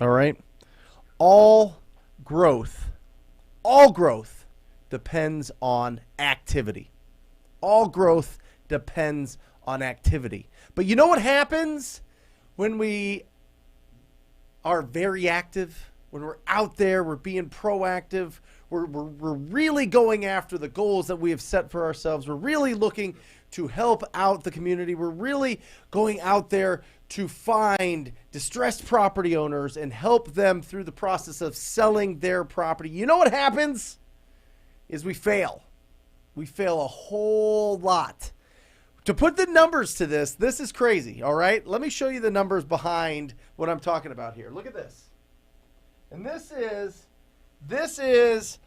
All right. All growth, all growth depends on activity. All growth depends on activity. But you know what happens when we are very active? When we're out there, we're being proactive, we're really going after the goals that we have set for ourselves. We're really looking to help out the community. We're really going out there to find distressed property owners and help them through the process of selling their property. You know what happens is we fail. We fail a whole lot. To put the numbers to this is crazy, all right? Let me show you the numbers behind what I'm talking about here. Look at this. And this is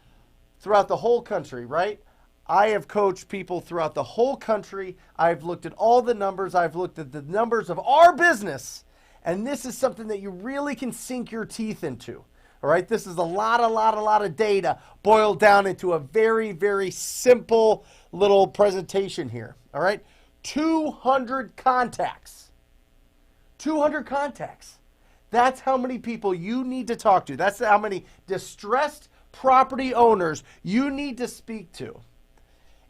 throughout the whole country, right? I have coached people throughout the whole country. I've looked at all the numbers. I've looked at the numbers of our business. And this is something that you really can sink your teeth into. All right, this is a lot of data boiled down into a very, very simple little presentation here. All right, 200 contacts. 200 contacts. That's how many people you need to talk to. That's how many distressed property owners you need to speak to.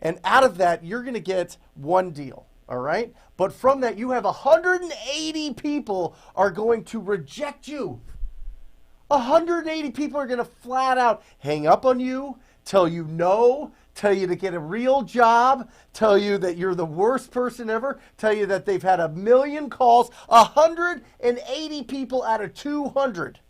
And out of that, you're going to get one deal. All right, but from that, you have 180 people are going to reject you. 180 people are going to flat out hang up on you, tell you no, tell you to get a real job, tell you that you're the worst person ever, tell you that they've had a million calls. 180 people out of 200.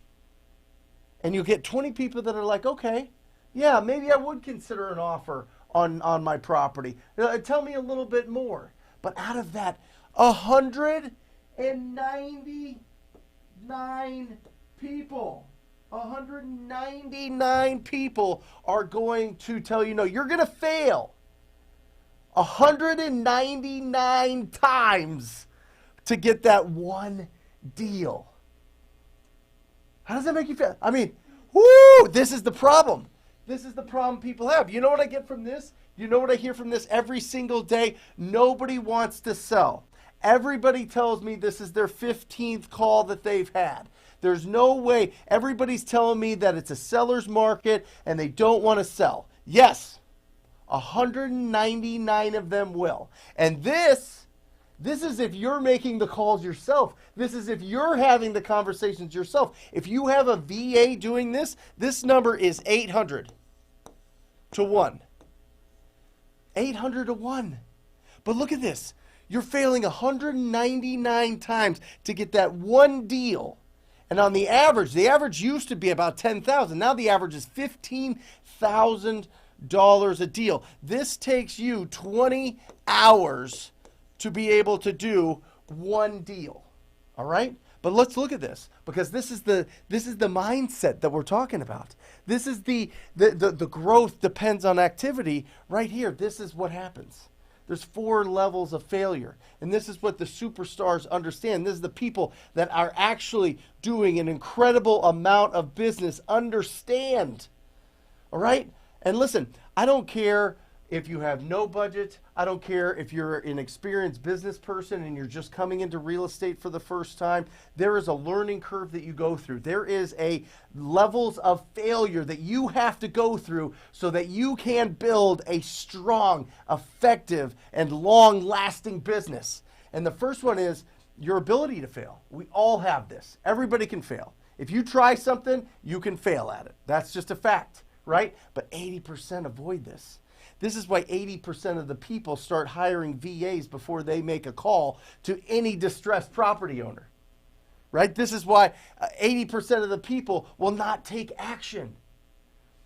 And you get 20 people that are like, okay, yeah, maybe I would consider an offer on my property. Tell me a little bit more. But out of that, 199 people. 199 people are going to tell you no. You're going to fail 199 times to get that one deal. How does that make you feel? I mean, whoo, this is the problem. This is the problem people have. You know what I get from this? You know what I hear from this every single day? Nobody wants to sell. Everybody tells me this is their 15th call that they've had. There's no way. Everybody's telling me that it's a seller's market and they don't want to sell. Yes, 199 of them will. And this is if you're making the calls yourself. This is if you're having the conversations yourself. If you have a VA doing this, this number is 800 to 1. 800 to 1. But look at this. You're failing 199 times to get that one deal. And on the average used to be about $10,000. Now the average is $15,000 a deal. This takes you 20 hours to be able to do one deal. All right? But let's look at this, because this is the mindset that we're talking about. This is the growth depends on activity right here. This is what happens. There's 4 levels of failure. And this is what the superstars understand. This is the people that are actually doing an incredible amount of business understand. All right? And listen, I don't care if you have no budget. I don't care if you're an experienced business person and you're just coming into real estate for the first time. There is a learning curve that you go through. There is a levels of failure that you have to go through so that you can build a strong, effective, and long-lasting business. And the first one is your ability to fail. We all have this. Everybody can fail. If you try something, you can fail at it. That's just a fact, right? But 80% avoid this. This is why 80% of the people start hiring VAs before they make a call to any distressed property owner, right? This is why 80% of the people will not take action.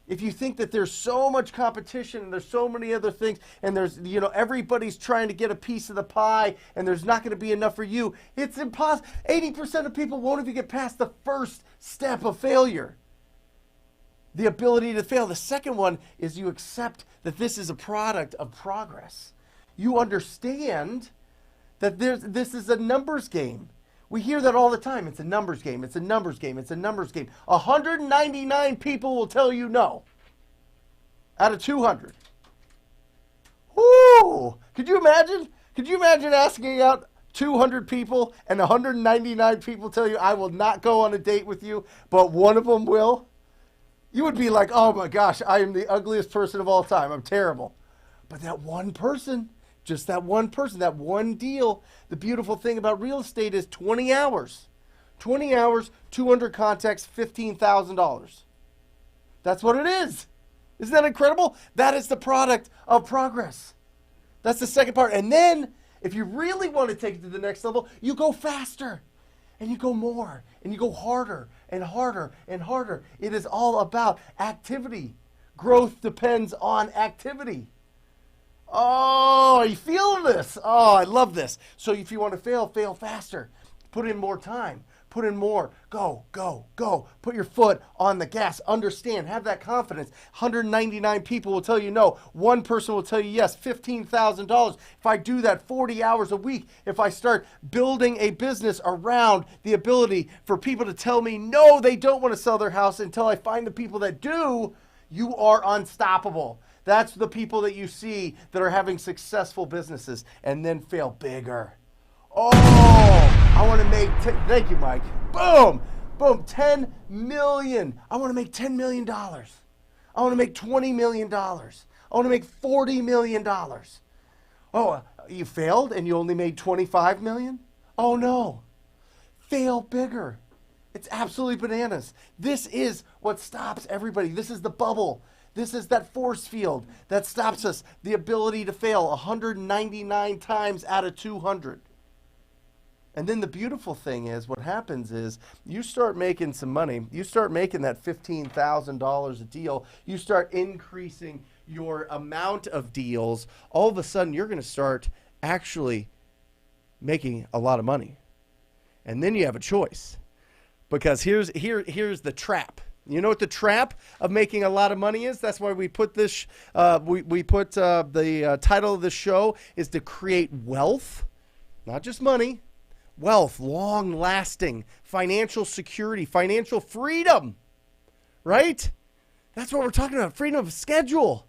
If you think that there's so much competition and there's so many other things and there's, everybody's trying to get a piece of the pie and there's not going to be enough for you, it's impossible. 80% of people won't even get past the first step of failure. The ability to fail. The second one is you accept that this is a product of progress. You understand that this is a numbers game. We hear that all the time. It's a numbers game. It's a numbers game. It's a numbers game. 199 people will tell you no out of 200. Whoo! Could you imagine? Could you imagine asking out 200 people and 199 people tell you, I will not go on a date with you, but one of them will, you would be like, oh my gosh, I am the ugliest person of all time. I'm terrible. But that one person, just that one person, that one deal, the beautiful thing about real estate is 20 hours. 20 hours, 200 contacts, $15,000. That's what it is. Isn't that incredible? That is the product of progress. That's the second part. And then, if you really want to take it to the next level, you go faster. And you go more. And you go harder and harder and harder. It is all about activity. Growth depends on activity. Oh, are you feeling this? Oh, I love this. So if you want to fail, fail faster. Put in more time. Put in more. Go, go, go. Put your foot on the gas. Understand. Have that confidence. 199 people will tell you no. One person will tell you yes. $15,000. If I do that 40 hours a week, if I start building a business around the ability for people to tell me no, they don't want to sell their house until I find the people that do, you are unstoppable. That's the people that you see that are having successful businesses and then fail bigger. Oh, I want to make, thank you, Mike. Boom, boom, 10 million. I want to make $10 million. I want to make $20 million. I want to make $40 million. Oh, you failed and you only made 25 million? Oh no, fail bigger. It's absolutely bananas. This is what stops everybody. This is the bubble. This is that force field that stops us, the ability to fail 199 times out of 200. And then the beautiful thing is, what happens is, you start making some money. You start making that $15,000 a deal. You start increasing your amount of deals. All of a sudden, you're going to start actually making a lot of money. And then you have a choice. Because here's the trap. You know what the trap of making a lot of money is? That's why we put this, the title of the show is to create wealth, not just money. Wealth, long-lasting, financial security, financial freedom, right? That's what we're talking about, freedom of schedule,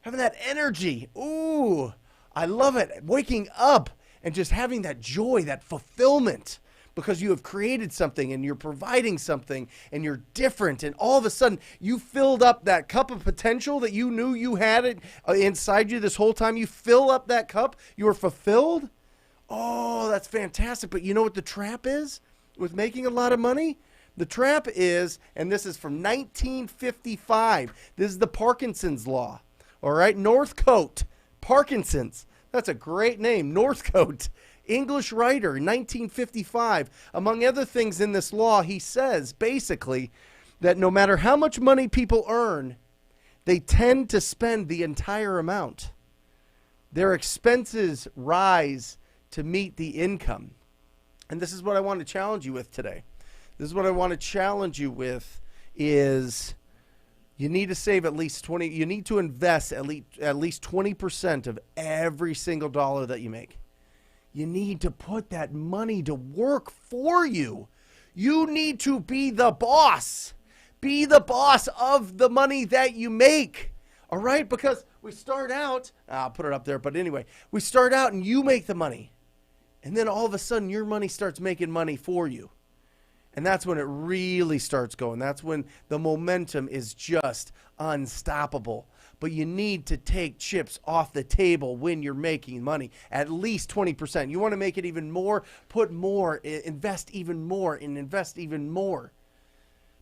having that energy. Ooh, I love it. Waking up and just having that joy, that fulfillment, because you have created something and you're providing something and you're different, and all of a sudden you filled up that cup of potential that you knew you had it inside you this whole time. You fill up that cup, you are fulfilled. Oh, that's fantastic. But you know what the trap is with making a lot of money? The trap is, and this is from 1955. This is the Parkinson's Law. All right, Northcote, Parkinson's. That's a great name, Northcote. English writer, 1955. Among other things in this law, he says basically that no matter how much money people earn, they tend to spend the entire amount. Their expenses rise to meet the income. And this is what I want to challenge you with today. This is what I want to challenge you with is you need to save at least 20, you need to invest at least 20% of every single dollar that you make. You need to put that money to work for you. You need to be the boss. Be the boss of the money that you make. All right? Because we start out, I'll put it up there, but anyway, we start out and you make the money. And then all of a sudden your money starts making money for you. And that's when it really starts going. That's when the momentum is just unstoppable. But you need to take chips off the table when you're making money. At least 20%. You want to make it even more, put more, invest even more, and invest even more.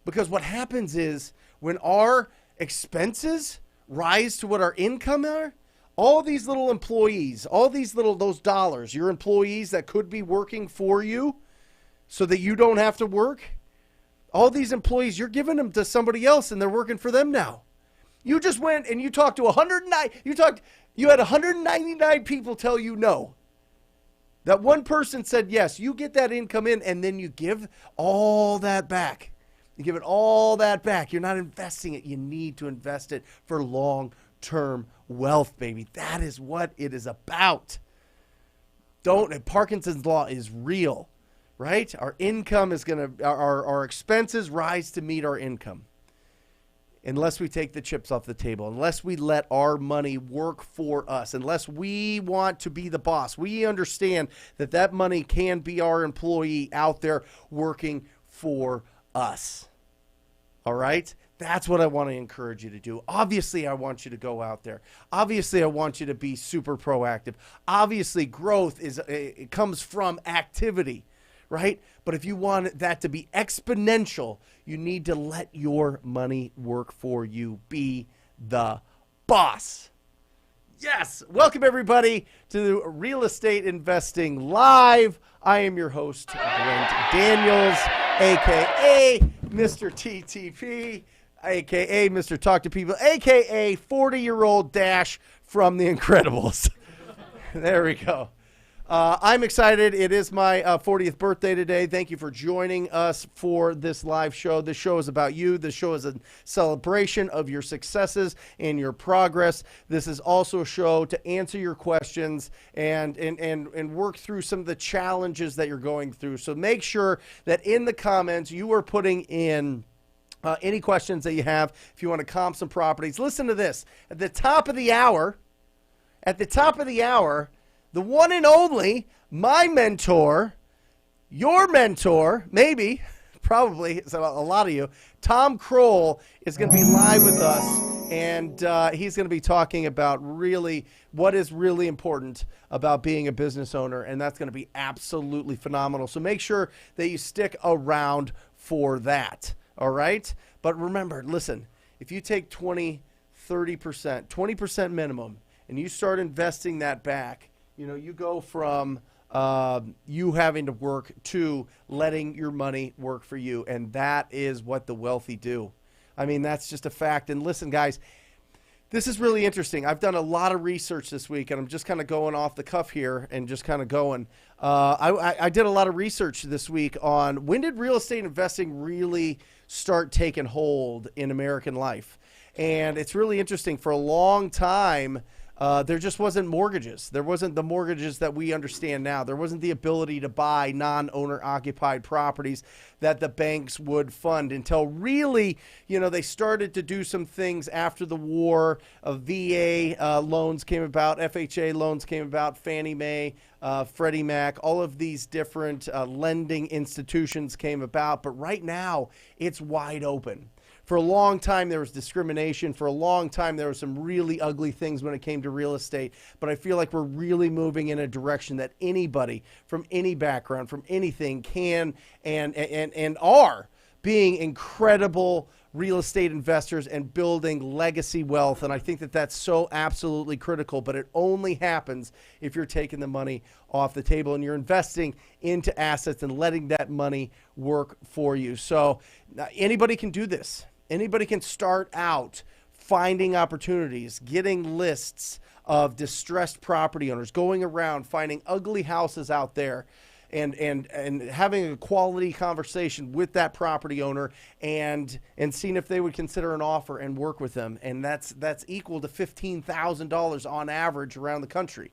Because what happens is when our expenses rise to what our income are, all these little employees, all those dollars, your employees that could be working for you so that you don't have to work, all these employees, you're giving them to somebody else and they're working for them now. You just went and you talked to 109, you had 199 people tell you no. That one person said yes. You get that income in and then you give all that back. You give it all that back. You're not investing it. You need to invest it for long-term wealth, baby. That is what it is about. Parkinson's Law is real, right? Our income is our expenses rise to meet our income. unless we take the chips off the table, unless we let our money work for us, unless we want to be the boss. We understand that that money can be our employee out there working for us. All right? That's what I want to encourage you to do. Obviously, I want you to go out there. Obviously, I want you to be super proactive. Obviously, growth it comes from activity, right? But if you want that to be exponential, you need to let your money work for you. Be the boss. Yes. Welcome, everybody, to Real Estate Investing Live. I am your host, Brent Daniels, a.k.a. Mr. TTP, a.k.a. Mr. Talk to People, a.k.a. 40-year-old Dash from The Incredibles. There we go. I'm excited. It is my 40th birthday today. Thank you for joining us for this live show. This show is about you. This show is a celebration of your successes and your progress. This is also a show to answer your questions and work through some of the challenges that you're going through. So make sure that in the comments you are putting in any questions that you have. If you want to comp some properties, listen to this. At the top of the hour, the one and only, my mentor, your mentor, maybe, probably, it's a lot of you, Tom KROL is going to be live with us, and he's going to be talking about really what is really important about being a business owner, and that's going to be absolutely phenomenal. So make sure that you stick around for that, all right? But remember, listen, if you take 20, 30%, 20% minimum, and you start investing that back, you know, you go from you having to work to letting your money work for you. And that is what the wealthy do. I mean, that's just a fact. And listen, guys, this is really interesting. I've done a lot of research this week, and I'm just kind of going off the cuff here and just kind of going. I did a lot of research this week on when did real estate investing really start taking hold in American life. And it's really interesting. For a long time, there just wasn't mortgages. There wasn't the mortgages that we understand now. There wasn't the ability to buy non-owner occupied properties that the banks would fund until really, you know, they started to do some things after the war. VA loans came about, FHA loans came about, Fannie Mae, Freddie Mac, all of these different lending institutions came about. But right now, it's wide open. For a long time, there was discrimination. For a long time, there were some really ugly things when it came to real estate. But I feel like we're really moving in a direction that anybody from any background, from anything can and are being incredible real estate investors and building legacy wealth. And I think that that's so absolutely critical, but it only happens if you're taking the money off the table and you're investing into assets and letting that money work for you. So anybody can do this. Anybody can start out finding opportunities, getting lists of distressed property owners, going around finding ugly houses out there and having a quality conversation with that property owner and seeing if they would consider an offer and work with them. And that's equal to $15,000 on average around the country.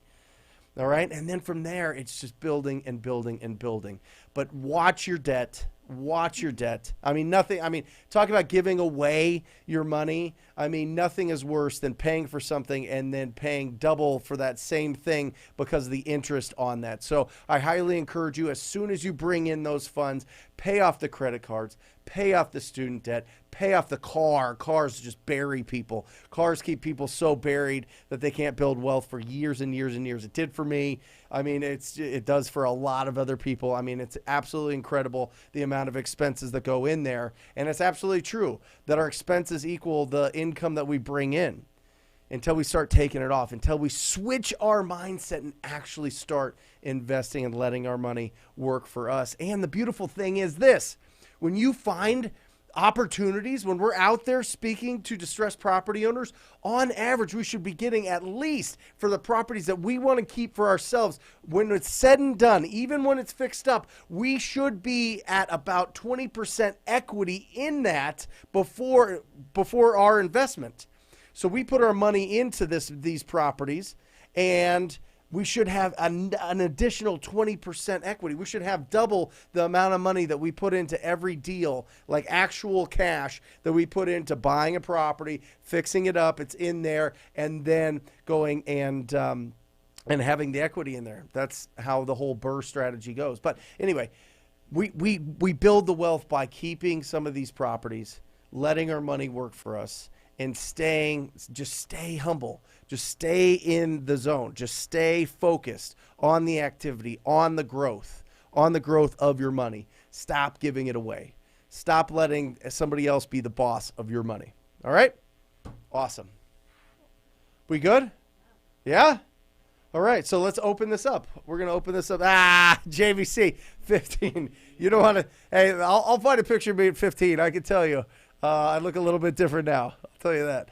All right. And then from there, it's just building and building and building. But watch your debt. Watch your debt. I mean, talk about giving away your money. I mean, nothing is worse than paying for something and then paying double for that same thing because of the interest on that. So I highly encourage you, as soon as you bring in those funds, pay off the credit cards, pay off the student debt, pay off the car. Cars just bury people. Cars keep people so buried that they can't build wealth for years and years and years. It did for me. I mean, it does for a lot of other people. I mean, it's absolutely incredible the amount of expenses that go in there. And it's absolutely true that our expenses equal the income that we bring in until we start taking it off, until we switch our mindset and actually start investing and letting our money work for us. And the beautiful thing is this: when you find opportunities, when we're out there speaking to distressed property owners, on average, we should be getting, at least for the properties that we want to keep for ourselves, when it's said and done, even when it's fixed up, we should be at about 20% equity in that before our investment. So we put our money into these properties, and we should have an additional 20% equity. We should have double the amount of money that we put into every deal, like actual cash that we put into buying a property, fixing it up, it's in there, and then going and having the equity in there. That's how the whole BRRRR strategy goes. But anyway, we build the wealth by keeping some of these properties, letting our money work for us, and just stay humble. Just stay in the zone. Just stay focused on the activity, on the growth of your money. Stop giving it away. Stop letting somebody else be the boss of your money. All right? Awesome. We good? Yeah? All right, so let's open this up. We're going to open this up. JVC, 15. You don't want to, hey, I'll find a picture of me at 15. I can tell you. I look a little bit different now. I'll tell you that.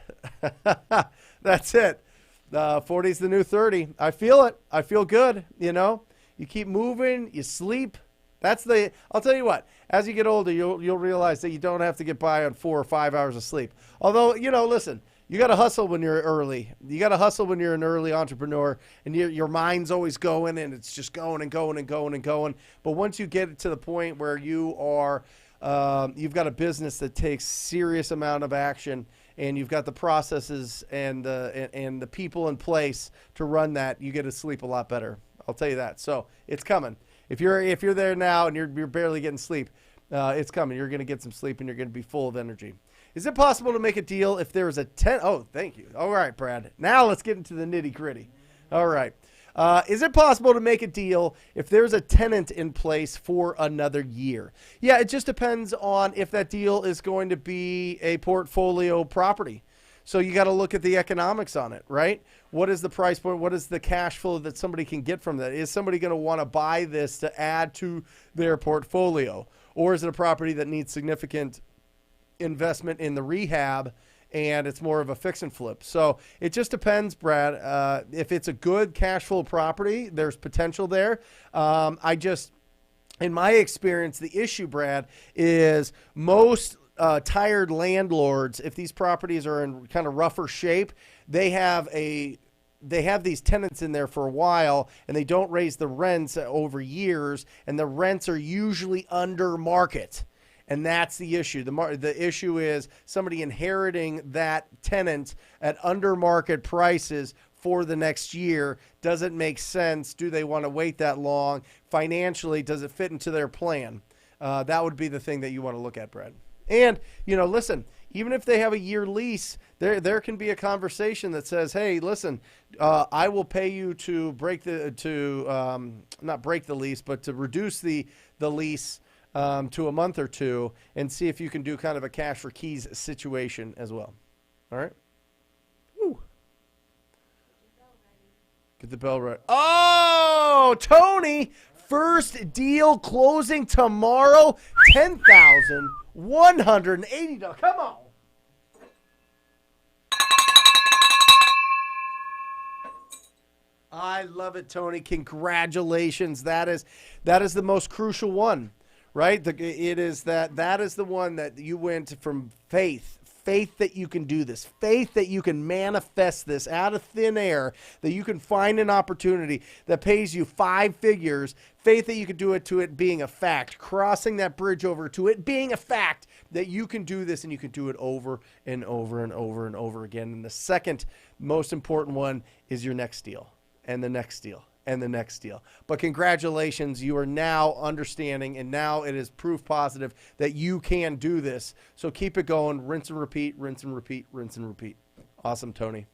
That's it. 40 is the new 30. I feel it. I feel good. You know, you keep moving, you sleep. I'll tell you what, as you get older, you'll realize that you don't have to get by on 4 or 5 hours of sleep. Although, you know, listen, you got to hustle when you're early. You got to hustle when you're an early entrepreneur, and your mind's always going, and it's just going and going and going and going. But once you get to the point where you are, you've got a business that takes serious amount of action, and you've got the processes and the people in place to run that, you get to sleep a lot better. I'll tell you that. So it's coming. If you're there now and you're barely getting sleep, it's coming. You're going to get some sleep, and you're going to be full of energy. Is it possible to make a deal if there is a Oh, thank you. All right, Brad. Now let's get into the nitty gritty. All right. Is it possible to make a deal if there's a tenant in place for another year? Yeah, it just depends on if that deal is going to be a portfolio property. So you got to look at the economics on it, right? What is the price point? What is the cash flow that somebody can get from that? Is somebody going to want to buy this to add to their portfolio? Or is it a property that needs significant investment in the rehab, and it's more of a fix and flip? So it just depends, Brad. If it's a good cash flow property, there's potential there. In my experience, the issue, Brad, is most tired landlords, if these properties are in kind of rougher shape, they have these tenants in there for a while, and they don't raise the rents over years, and the rents are usually under market. And that's the issue. The issue is somebody inheriting that tenant at under market prices for the next year. Does it make sense? Do they want to wait that long? Financially, does it fit into their plan? That would be the thing that you want to look at, Brad. And, you know, listen, even if they have a year lease, there can be a conversation that says, hey, listen, I will pay you to not break the lease, but to reduce the lease to a month or two, and see if you can do kind of a cash for keys situation as well. All right? Woo. Get the bell right. Oh, Tony, first deal closing tomorrow, $10,180. Come on. I love it, Tony. Congratulations. That is the most crucial one. Right? That is the one that you went from faith that you can do this, faith that you can manifest this out of thin air, that you can find an opportunity that pays you 5 figures, faith that you can do it to it being a fact, crossing that bridge over to it being a fact that you can do this, and you can do it over and over and over and over again. And the second most important one is your next deal, and the next deal, and the next deal. But congratulations, you are now understanding, and now it is proof positive that you can do this. So keep it going. Rinse and repeat, rinse and repeat, rinse and repeat. Awesome, Tony.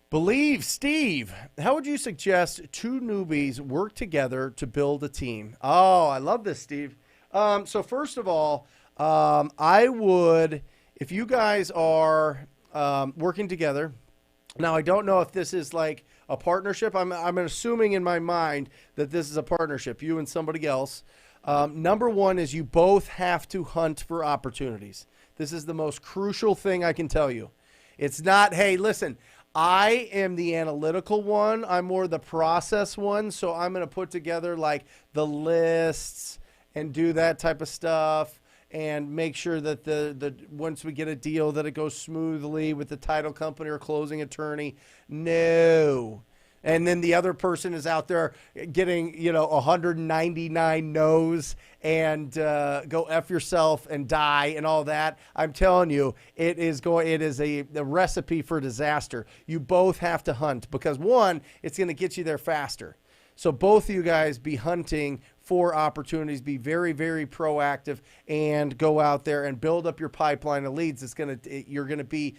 Believe Steve, how would you suggest 2 newbies work together to build a team? Oh, I love this, Steve. So first of all, I would, if you guys are working together. Now, I don't know if this is like a partnership. I'm assuming in my mind that this is a partnership, you and somebody else. Number one is you both have to hunt for opportunities. This is the most crucial thing I can tell you. It's not, hey, listen, I am the analytical one. I'm more the process one. So I'm going to put together like the lists and do that type of stuff and make sure that the once we get a deal that it goes smoothly with the title company or closing attorney. No. And then the other person is out there getting, 199 no's and go F yourself and die and all that. I'm telling you, it is a recipe for disaster. You both have to hunt because, one, it's going to get you there faster. So both of you guys be hunting for opportunities, be very, very proactive, and go out there and build up your pipeline of leads. You're going to be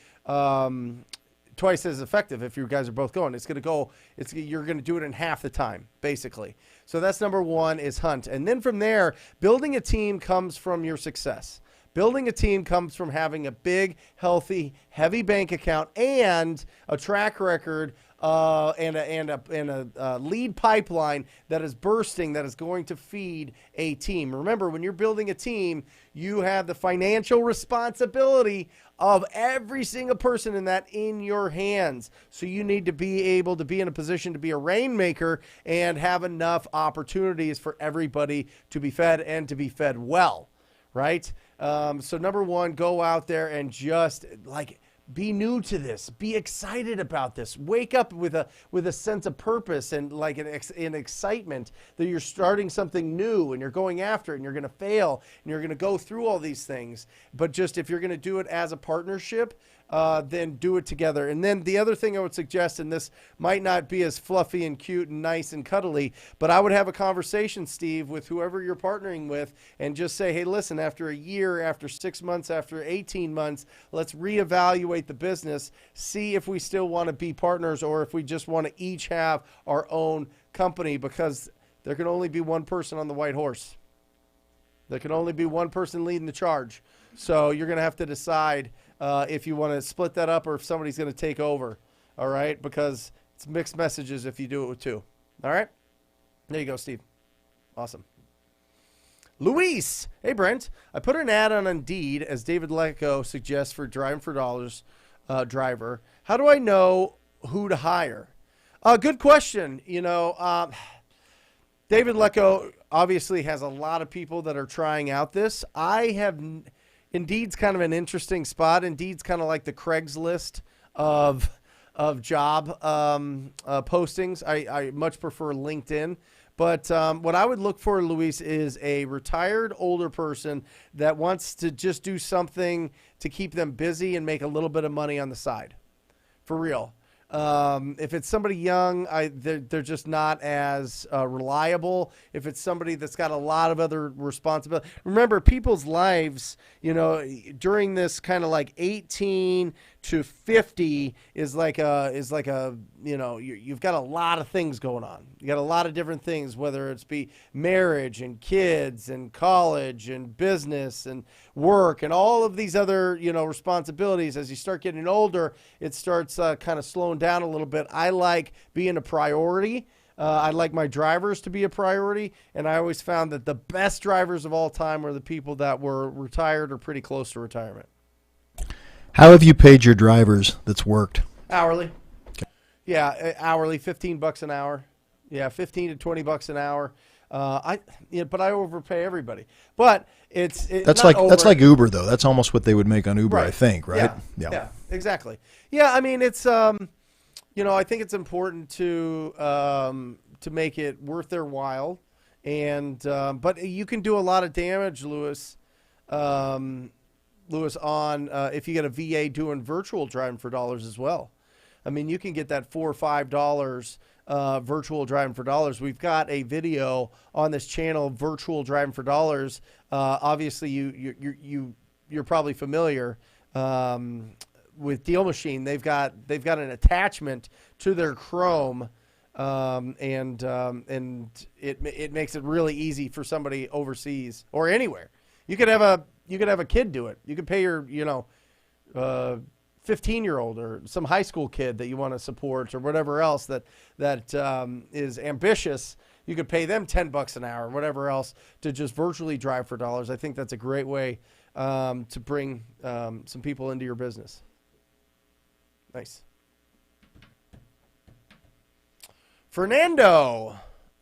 twice as effective if you guys are both going. You're going to do it in half the time, basically. So that's number one, is hunt. And then from there, building a team comes from your success. Building a team comes from having a big, healthy, heavy bank account and a track record and a lead pipeline that is bursting, that is going to feed a team. Remember, when you're building a team, you have the financial responsibility of every single person in that in your hands. So you need to be able to be in a position to be a rainmaker and have enough opportunities for everybody to be fed and to be fed well, right? So number one, go out there and just be new to this. Be excited about this. Wake up with a sense of purpose and an excitement that you're starting something new and you're going after it and you're going to fail and you're going to go through all these things. But just if you're going to do it as a partnership, then do it together. And then the other thing I would suggest, and this might not be as fluffy and cute and nice and cuddly, but I would have a conversation, Steve, with whoever you're partnering with and just say, hey, listen, after a year, after 6 months, after 18 months, let's reevaluate the business, see if we still want to be partners or if we just want to each have our own company, because there can only be one person on the white horse. There can only be one person leading the charge. So you're going to have to decide if you want to split that up or if somebody's going to take over, all right? Because it's mixed messages if you do it with two, all right? There you go, Steve. Awesome. Luis. Hey, Brent. I put an ad on Indeed, as David Lecko suggests, for Driving for Dollars driver. How do I know who to hire? Good question. David Lecko obviously has a lot of people that are trying out this. Indeed's kind of an interesting spot. Indeed's kind of like the Craigslist of job postings. I much prefer LinkedIn. But what I would look for, Luis, is a retired older person that wants to just do something to keep them busy and make a little bit of money on the side. For real. If it's somebody young, they're just not as reliable. If it's somebody that's got a lot of other responsibility. Remember, people's lives, during this kind of 18 to 50 is like a you've got a lot of things going on. You got a lot of different things, whether it's be marriage and kids and college and business and work and all of these other, responsibilities. As you start getting older, it starts kind of slowing down a little bit. I like being a priority. I like my drivers to be a priority. And I always found that the best drivers of all time were the people that were retired or pretty close to retirement. How have you paid your drivers that's worked? Hourly. Okay. Yeah, hourly, $15 an hour. Yeah, $15 to $20 an hour. But I overpay everybody. But that's like Uber though. That's almost what they would make on Uber, right. I think, right? Yeah, exactly. Yeah, I mean it's I think it's important to make it worth their while, and but you can do a lot of damage, Lewis, on if you get a VA doing virtual driving for dollars as well. I mean, you can get that $4 or $5 virtual driving for dollars. We've got a video on this channel, virtual driving for dollars. Obviously, you're probably familiar with Deal Machine. They've got an attachment to their Chrome, and it makes it really easy for somebody overseas or anywhere. You could have a kid do it. You could pay your 15-year-old or some high school kid that you want to support or whatever else that is ambitious. You could pay them $10 an hour or whatever else to just virtually drive for dollars. I think that's a great way to bring some people into your business. Nice. Fernando.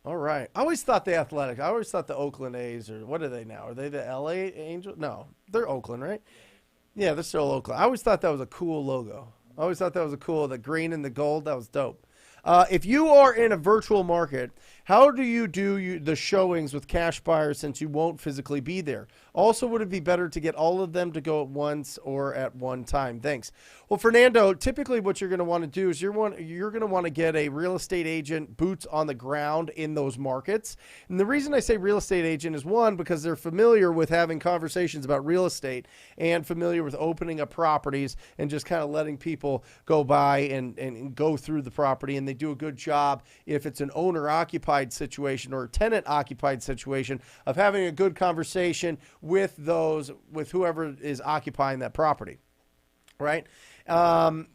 All right. I always thought the Athletics. I always thought the Oakland A's, or what are they now? Are they the LA Angels? No, they're Oakland, right? Yeah, they're still Oakland. I always thought that was a cool logo. I always thought that was a cool, the green and the gold. That was dope. If you are in a virtual market, how do you do the showings with cash buyers since you won't physically be there? Also, would it be better to get all of them to go at once or at one time? Thanks. Well, Fernando, typically what you're going to want to do is you're going to want to get a real estate agent boots on the ground in those markets. And the reason I say real estate agent is, one, because they're familiar with having conversations about real estate and familiar with opening up properties and just kind of letting people go by and go through the property. And they do a good job if it's an owner-occupied situation or a tenant-occupied situation of having a good conversation with whoever is occupying that property, right?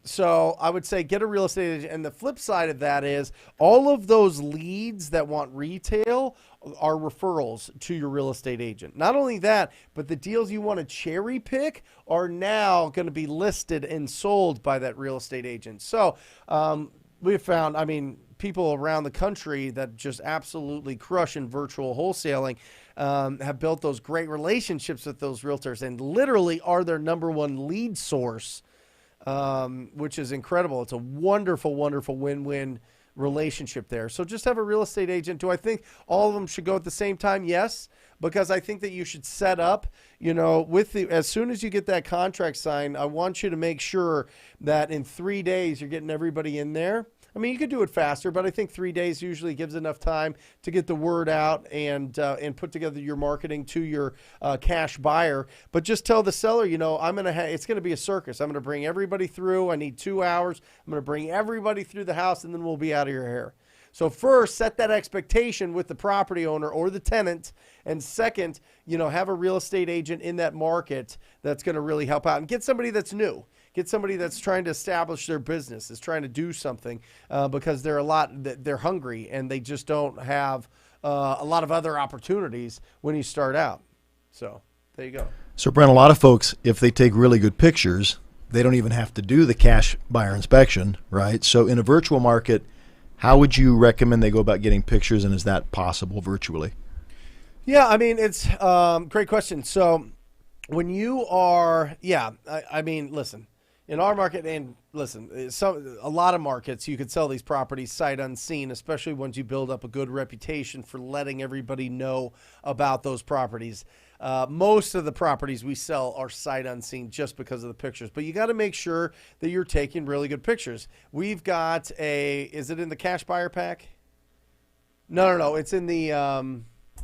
So I would say get a real estate agent. And the flip side of that is all of those leads that want retail are referrals to your real estate agent. Not only that, but the deals you want to cherry pick are now going to be listed and sold by that real estate agent. So we've found, people around the country that just absolutely crush in virtual wholesaling have built those great relationships with those realtors and literally are their number one lead source, which is incredible. It's a wonderful, wonderful win-win relationship there. So just have a real estate agent. Do I think all of them should go at the same time? Yes, because I think that you should set up, as soon as you get that contract signed, I want you to make sure that in 3 days you're getting everybody in there. You could do it faster, but I think 3 days usually gives enough time to get the word out and put together your marketing to your cash buyer. But just tell the seller, it's going to be a circus. I'm going to bring everybody through. I need 2 hours. I'm going to bring everybody through the house, and then we'll be out of your hair. So first, set that expectation with the property owner or the tenant. And second, have a real estate agent in that market that's going to really help out. And get somebody that's new. Get somebody that's trying to establish their business, is trying to do something because they're hungry and they just don't have a lot of other opportunities when you start out. So there you go. So Brent, a lot of folks, if they take really good pictures, they don't even have to do the cash buyer inspection, right? So in a virtual market, how would you recommend they go about getting pictures, and is that possible virtually? Yeah, it's a great question. So when you are, listen. In our market, and listen, a lot of markets, you could sell these properties sight unseen, especially once you build up a good reputation for letting everybody know about those properties. Most of the properties we sell are sight unseen just because of the pictures. But you got to make sure that you're taking really good pictures. We've got is it in the cash buyer pack? No. It's in the...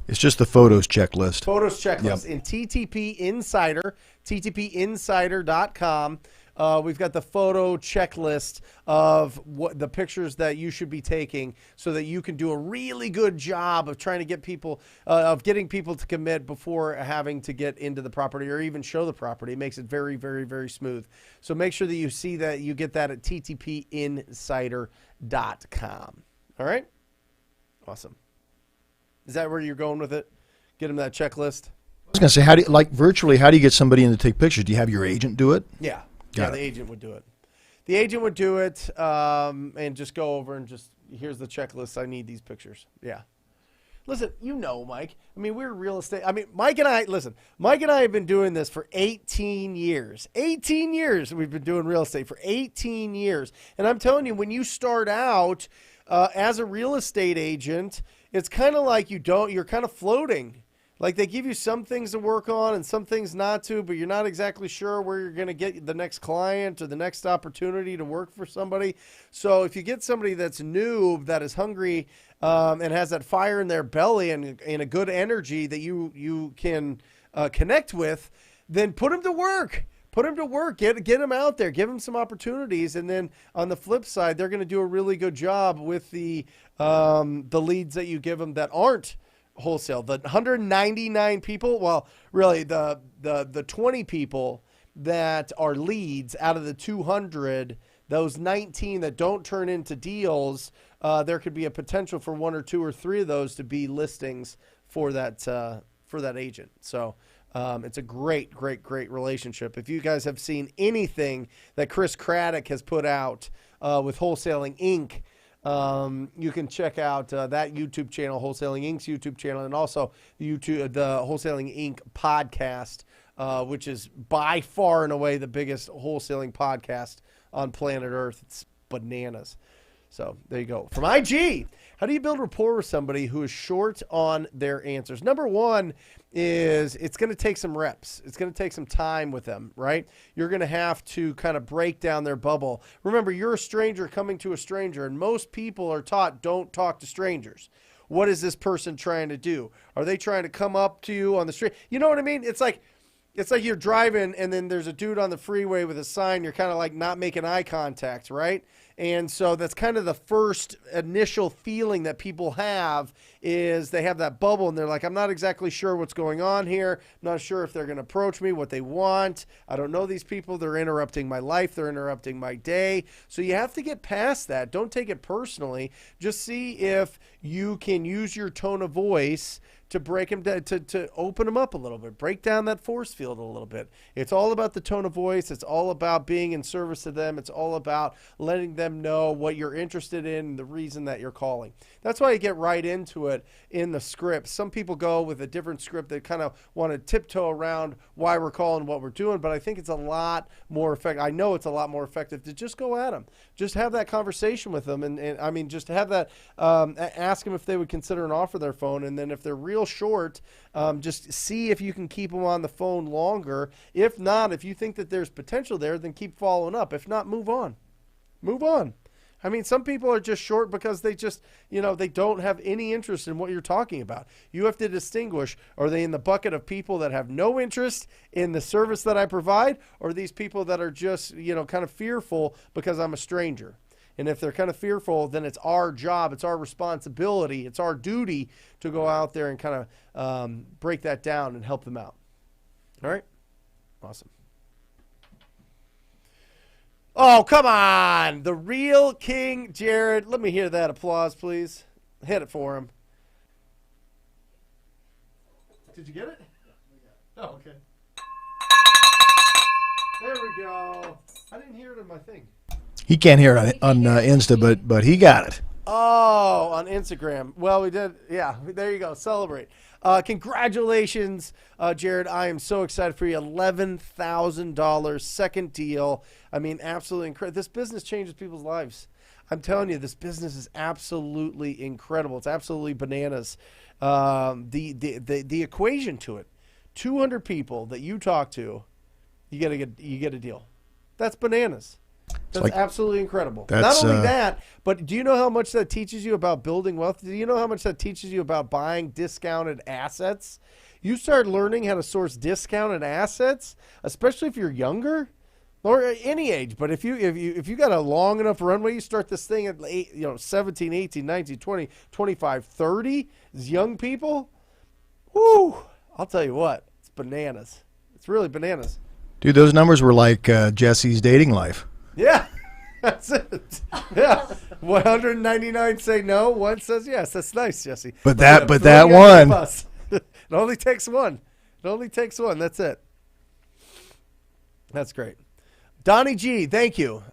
It's just the photos checklist. Photos checklist. Yep. In TTP Insider, ttpinsider.com. We've got the photo checklist of what the pictures that you should be taking so that you can do a really good job of trying to get people, of getting people to commit before having to get into the property or even show the property. It makes it very, very, very smooth. So make sure that you see that, you get that at ttpinsider.com. All right? Awesome. Is that where you're going with it? Get them that checklist? I was going to say, virtually, how do you get somebody in to take pictures? Do you have your agent do it? Yeah. The agent would do it. The agent would do it and just go over and just, here's the checklist. I need these pictures. Yeah. Listen, Mike. We're real estate. Mike and I have been doing this for 18 years. 18 years we've been doing real estate for 18 years. And I'm telling you, when you start out as a real estate agent, it's kind of like you're kind of floating. Like they give you some things to work on and some things not to, but you're not exactly sure where you're going to get the next client or the next opportunity to work for somebody. So if you get somebody that's new, that is hungry and has that fire in their belly and a good energy that you can connect with, then put them to work. Put them to work. Get them out there. Give them some opportunities. And then on the flip side, they're going to do a really good job with the leads that you give them that aren't wholesale. The 199 people, well, really the 20 people that are leads out of the 200, those 19 that don't turn into deals, there could be a potential for 1 or 2 or 3 of those to be listings for that agent. So it's a great relationship. If you guys have seen anything that Chris Craddock has put out with Wholesaling Inc., You can check out that YouTube channel, Wholesaling Inc.'s YouTube channel, and also the Wholesaling Inc. podcast, which is by far and away the biggest wholesaling podcast on planet Earth. It's bananas. So there you go. From IG, how do you build rapport with somebody who is short on their answers? Number one is it's going to take some reps. It's going to take some time with them, right? You're going to have to kind of break down their bubble. Remember, you're a stranger coming to a stranger, and most people are taught don't talk to strangers. What is this person trying to do? Are they trying to come up to you on the street? You know what I mean? It's like you're driving and then there's a dude on the freeway with a sign. You're kind of like not making eye contact, right? And so that's kind of the first initial feeling that people have is they have that bubble and they're like, I'm not exactly sure what's going on here. I'm not sure if they're going to approach me, what they want. I don't know these people. They're interrupting my life. They're interrupting my day. So you have to get past that. Don't take it personally. Just see if you can use your tone of voice to break them down, to open them up a little bit, break down that force field a little bit. It's all about the tone of voice. It's all about being in service to them. It's all about letting them know what you're interested in, the reason that you're calling. That's why you get right into it in the script. Some people go with a different script. They kind of want to tiptoe around why we're calling, what we're doing, but I think it's a lot more effective. I know it's a lot more effective to just go at them. Just have that conversation with them. And I mean, just have that, ask them if they would consider an offer their phone. And then if they're real short, just see if you can keep them on the phone longer. If not, if you think that there's potential there, then keep following up. If not, move on. Move on. I mean, some people are just short because they just, they don't have any interest in what you're talking about. You have to distinguish, are they in the bucket of people that have no interest in the service that I provide, or these people that are just, kind of fearful because I'm a stranger? And if they're kind of fearful, then it's our job, it's our responsibility, it's our duty to go out there and kind of break that down and help them out. All right? Awesome. Oh, come on. The real King Jared. Let me hear that applause, please. Hit it for him. Did you get it? Oh, okay. There we go. I didn't hear it in my thing. He can't hear it on Insta, but he got it. Oh, on Instagram. Well, we did. Yeah, there you go. Celebrate. Congratulations, Jared. I am so excited for you. $11,000 second deal. I mean, absolutely incredible. This business changes people's lives. I'm telling you, this business is absolutely incredible. It's absolutely bananas. The equation to it, 200 people that you talk to, you get a deal. That's bananas. That's absolutely incredible. Not only that, but do you know how much that teaches you about building wealth? Do you know how much that teaches you about buying discounted assets? You start learning how to source discounted assets, especially if you're younger or any age. But if you got a long enough runway, you start this thing at 17, 18, 19, 20, 25, 30, as young people. Whoo! I'll tell you what, it's bananas. It's really bananas. Dude, those numbers were like Jesse's dating life. Yeah, that's it. Yeah, 199 say no, one says yes. That's nice, Jesse. But that one. It only takes one. It only takes one. That's it. That's great. Donnie G, thank you.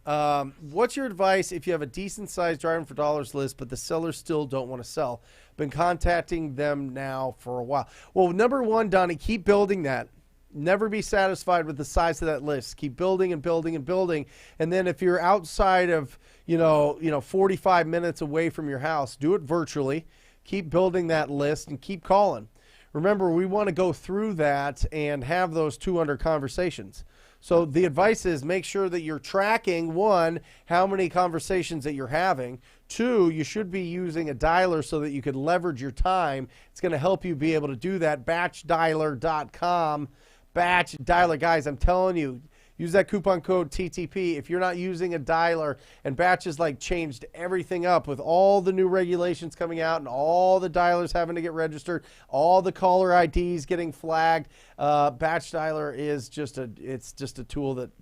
What's your advice if you have a decent-sized driving for dollars list, but the sellers still don't want to sell? Been contacting them now for a while. Well, number one, Donnie, keep building that. Never be satisfied with the size of that list. Keep building and building and building. And then if you're outside of, 45 minutes away from your house, do it virtually. Keep building that list and keep calling. Remember, we want to go through that and have those 200 conversations. So the advice is make sure that you're tracking, one, how many conversations that you're having. Two, you should be using a dialer so that you can leverage your time. It's going to help you be able to do that. Batchdialer.com. Batch dialer, guys, I'm telling you, use that coupon code TTP. If you're not using a dialer, and Batch has changed everything up with all the new regulations coming out and all the dialers having to get registered, all the caller IDs getting flagged. Batch dialer is just a tool that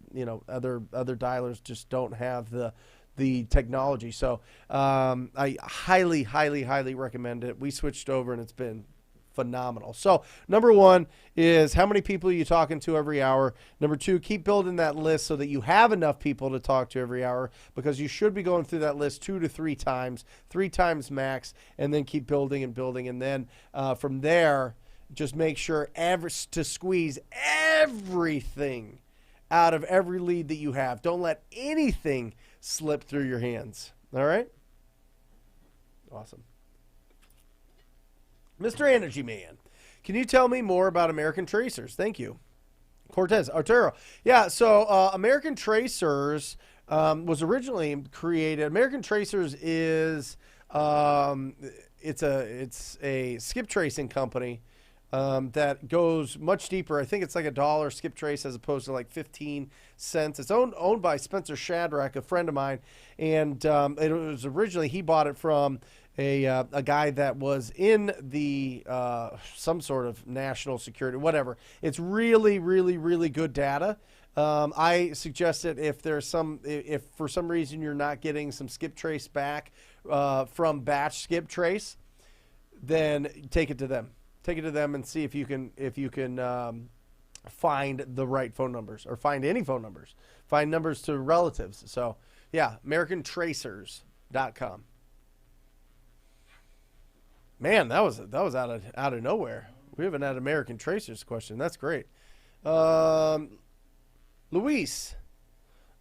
other dialers just don't have the technology. So I highly recommend it. We switched over and it's been phenomenal. So number one is how many people are you talking to every hour? Number two, keep building that list so that you have enough people to talk to every hour, because you should be going through that list 2 to 3 times max, and then keep building and building. And then from there, just make sure to squeeze everything out of every lead that you have. Don't let anything slip through your hands. All right? Awesome. Mr. Energy Man, can you tell me more about American Tracers? Thank you. Cortez, Arturo. Yeah, so American Tracers was originally created. American Tracers is it's a skip tracing company that goes much deeper. I think it's like $1 skip trace as opposed to like 15 cents. It's owned by Spencer Shadrack, a friend of mine, and it was originally, he bought it from a guy that was in the some sort of national security, whatever. It's really, really, really good data. I suggest that if for some reason you're not getting some skip trace back from batch skip trace, then take it to them. Take it to them and see if you can find the right phone numbers, or find any phone numbers. Find numbers to relatives. So yeah, AmericanTracers.com. Man, that was out of nowhere. We haven't had American Tracers question. That's great. Luis,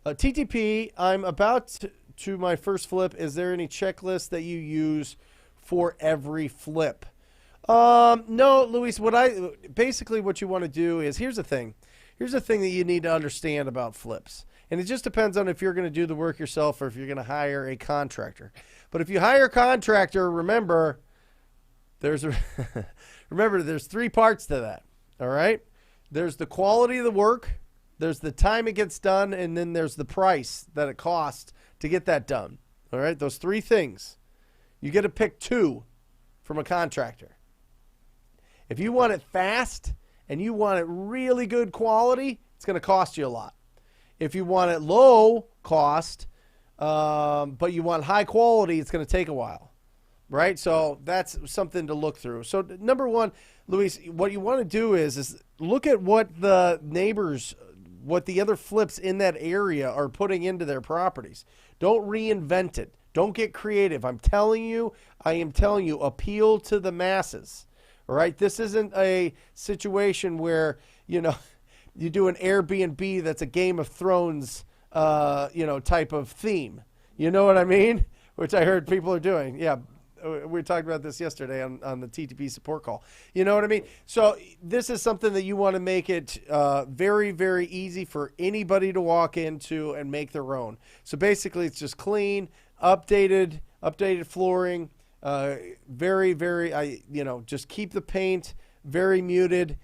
TTP, I'm about to my first flip. Is there any checklist that you use for every flip? No, Luis, basically what you want to do is, here's the thing that you need to understand about flips. And it just depends on if you're going to do the work yourself or if you're going to hire a contractor. But if you hire a contractor, remember, there's 3 parts to that. All right. There's the quality of the work, there's the time it gets done, and then there's the price that it costs to get that done. All right. Those 3 things. You get to pick 2 from a contractor. If you want it fast and you want it really good quality, it's going to cost you a lot. If you want it low cost, but you want high quality, it's going to take a while. Right? So that's something to look through. So number one, Luis, what you want to do is look at what the neighbors, what the other flips in that area are putting into their properties. Don't reinvent it. Don't get creative. I am telling you, appeal to the masses. All right? This isn't a situation where, you do an Airbnb that's a Game of Thrones, type of theme. You know what I mean? Which I heard people are doing. Yeah. We talked about this yesterday on the TTP support call. You know what I mean? So this is something that you want to make it very, very easy for anybody to walk into and make their own. So basically it's just clean, updated flooring, very, very, just keep the paint very muted,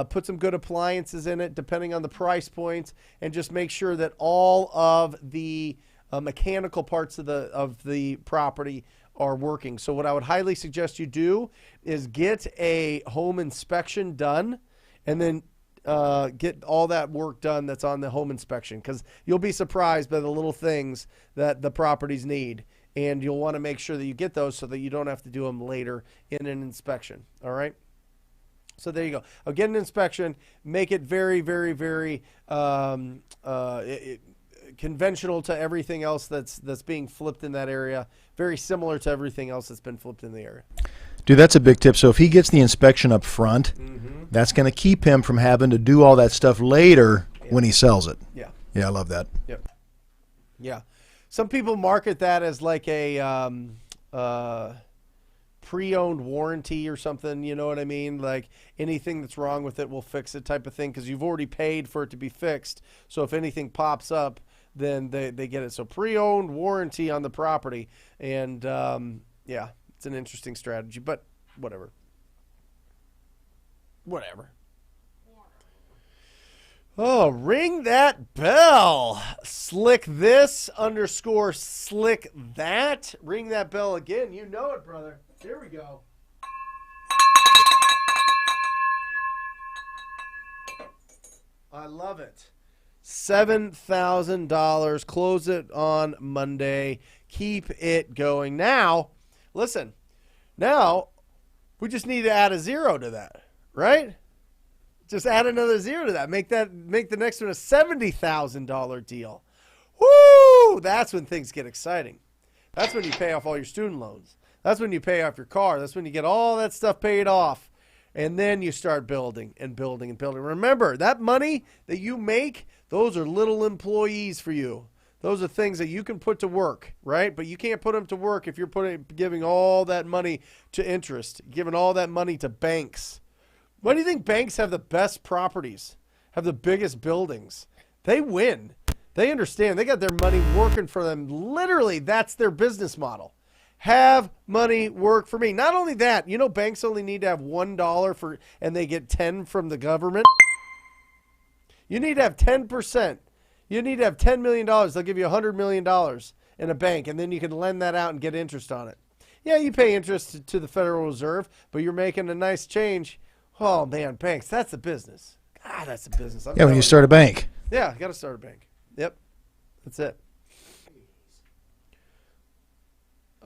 put some good appliances in it depending on the price points, and just make sure that all of the mechanical parts of the property are working. So what I would highly suggest you do is get a home inspection done, and then get all that work done that's on the home inspection, because you'll be surprised by the little things that the properties need, and you'll want to make sure that you get those so that you don't have to do them later in an inspection. All right? So there you go. I'll get an inspection, make it very, very, very conventional to everything else that's being flipped in that area, very similar to everything else that's been flipped in the area. Dude, that's a big tip. So if he gets the inspection up front, that's going to keep him from having to do all that stuff later when he sells it. Yeah. Yeah, I love that. Yep. Yeah. Some people market that as like a pre-owned warranty or something, you know what I mean? Like anything that's wrong with it, we'll fix it type of thing, because you've already paid for it to be fixed. So if anything pops up, then they get it. So pre-owned warranty on the property. And yeah, it's an interesting strategy, but whatever. Oh, ring that bell. Slick this _ slick that. Ring that bell again. You know it, brother. Here we go. I love it. $7,000. Close it on Monday. Keep it going. Now, listen. Now, We just need to add a 0 to that, right? Just add another 0 to that. Make the next one a $70,000 deal. Woo! That's when things get exciting. That's when you pay off all your student loans. That's when you pay off your car. That's when you get all that stuff paid off. And then you start building and building and building. Remember, that money that you make, those are little employees for you. Those are things that you can put to work, right? But you can't put them to work if you're giving all that money to interest, giving all that money to banks. Why do you think banks have the best properties, have the biggest buildings? They win. They understand. They got their money working for them. Literally, that's their business model. Have money work for me. Not only that, you know, banks only need to have $1 and they get 10 from the government. You need to have 10%. You need to have $10 million. They'll give you $100 million in a bank, and then you can lend that out and get interest on it. Yeah, you pay interest to the Federal Reserve, but you're making a nice change. Oh, man, banks, that's a business. God, that's a business. Yeah, when you start a bank. Yeah, got to start a bank. Yep, that's it.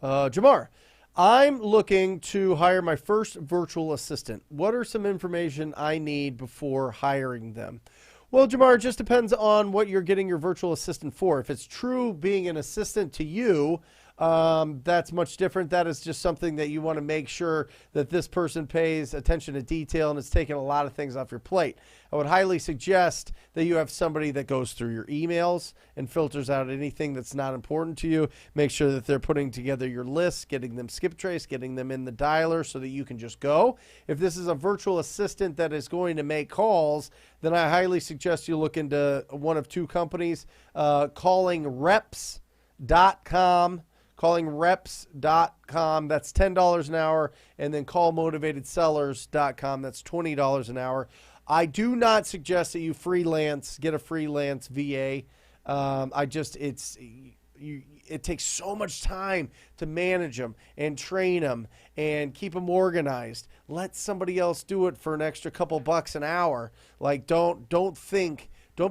Jamar, I'm looking to hire my first virtual assistant. What are some information I need before hiring them? Well, Jamar, it just depends on what you're getting your virtual assistant for. If it's true being an assistant to you, that's much different. That is just something that you want to make sure that this person pays attention to detail and is taking a lot of things off your plate. I would highly suggest that you have somebody that goes through your emails and filters out anything that's not important to you. Make sure that they're putting together your lists, getting them skip trace, getting them in the dialer so that you can just go. If this is a virtual assistant that is going to make calls, then I highly suggest you look into one of two companies, callingreps.com. Callingreps.com, that's $10 an hour, and then callmotivatedsellers.com, that's $20 an hour. I do not suggest that you get a freelance VA. It takes so much time to manage them and train them and keep them organized. Let somebody else do it for an extra couple bucks an hour. Like, don't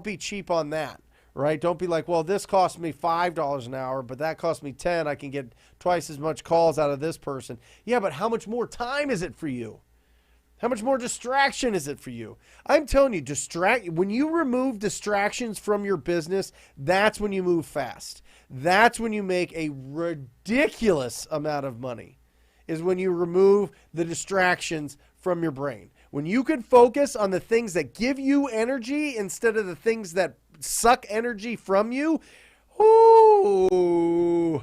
be cheap on that. Right? Don't be like, well, this cost me $5 an hour, but that cost me 10. I can get twice as much calls out of this person. Yeah, but how much more time is it for you? How much more distraction is it for you? I'm telling you, when you remove distractions from your business, that's when you move fast. That's when you make a ridiculous amount of money, is when you remove the distractions from your brain. When you can focus on the things that give you energy instead of the things that suck energy from you, ooh,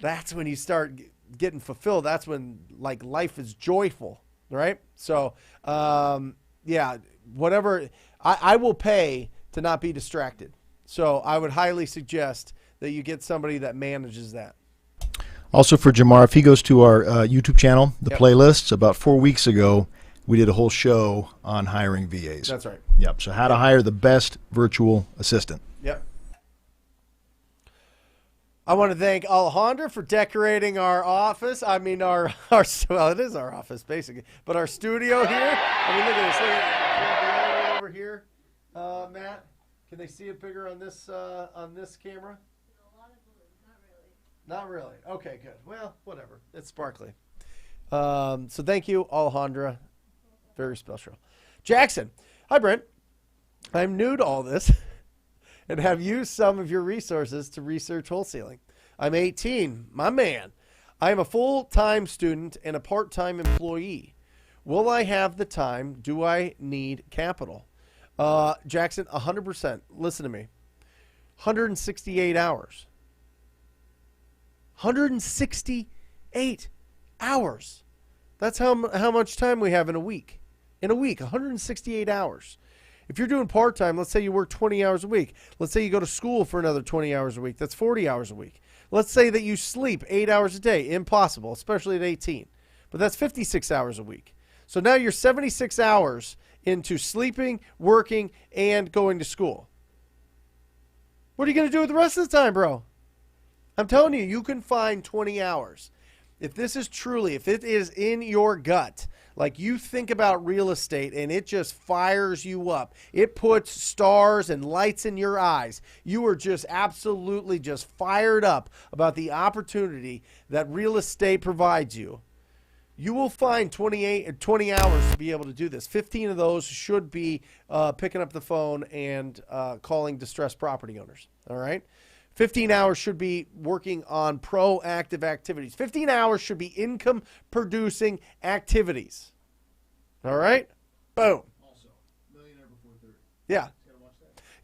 that's when you start getting fulfilled. That's when, like, life is joyful, right? So, yeah, whatever. I will pay to not be distracted. So I would highly suggest that you get somebody that manages that. Also for Jamar, if he goes to our YouTube channel, the Yep. playlists, about 4 weeks ago, we did a whole show on hiring VAs. That's right. Yep. So how to hire the best virtual assistant. Yep. I want to thank Alejandra for decorating our office. I mean, well, it is our office basically, but our studio here. I mean, look at this. Look at it over here, Matt. Can they see it bigger on this camera? Not really. Okay, good. Well, whatever. It's sparkly. So thank you, Alejandra. Very special. Jackson. Hi, Brent. I'm new to all this and have used some of your resources to research wholesaling. I'm 18. My man. I am a full-time student and a part-time employee. Will I have the time? Do I need capital? Jackson, 100%. Listen to me. 168 hours. 168 hours. That's how much time we have in a week. In a week, 168 hours. If you're doing part-time, let's say you work 20 hours a week. Let's say you go to school for another 20 hours a week. That's 40 hours a week. Let's say that you sleep 8 hours a day. Impossible, especially at 18. But that's 56 hours a week. So now you're 76 hours into sleeping, working, and going to school. What are you going to do with the rest of the time, bro? I'm telling you, you can find 20 hours. If this is truly, if it is in your gut, like you think about real estate and it just fires you up, it puts stars and lights in your eyes, you are just absolutely just fired up about the opportunity that real estate provides you, you will find 20 hours to be able to do this. 15 of those should be picking up the phone and calling distressed property owners. All right. 15 hours should be working on proactive activities. 15 hours should be income producing activities. All right. Boom. Also, millionaire before 30. Yeah.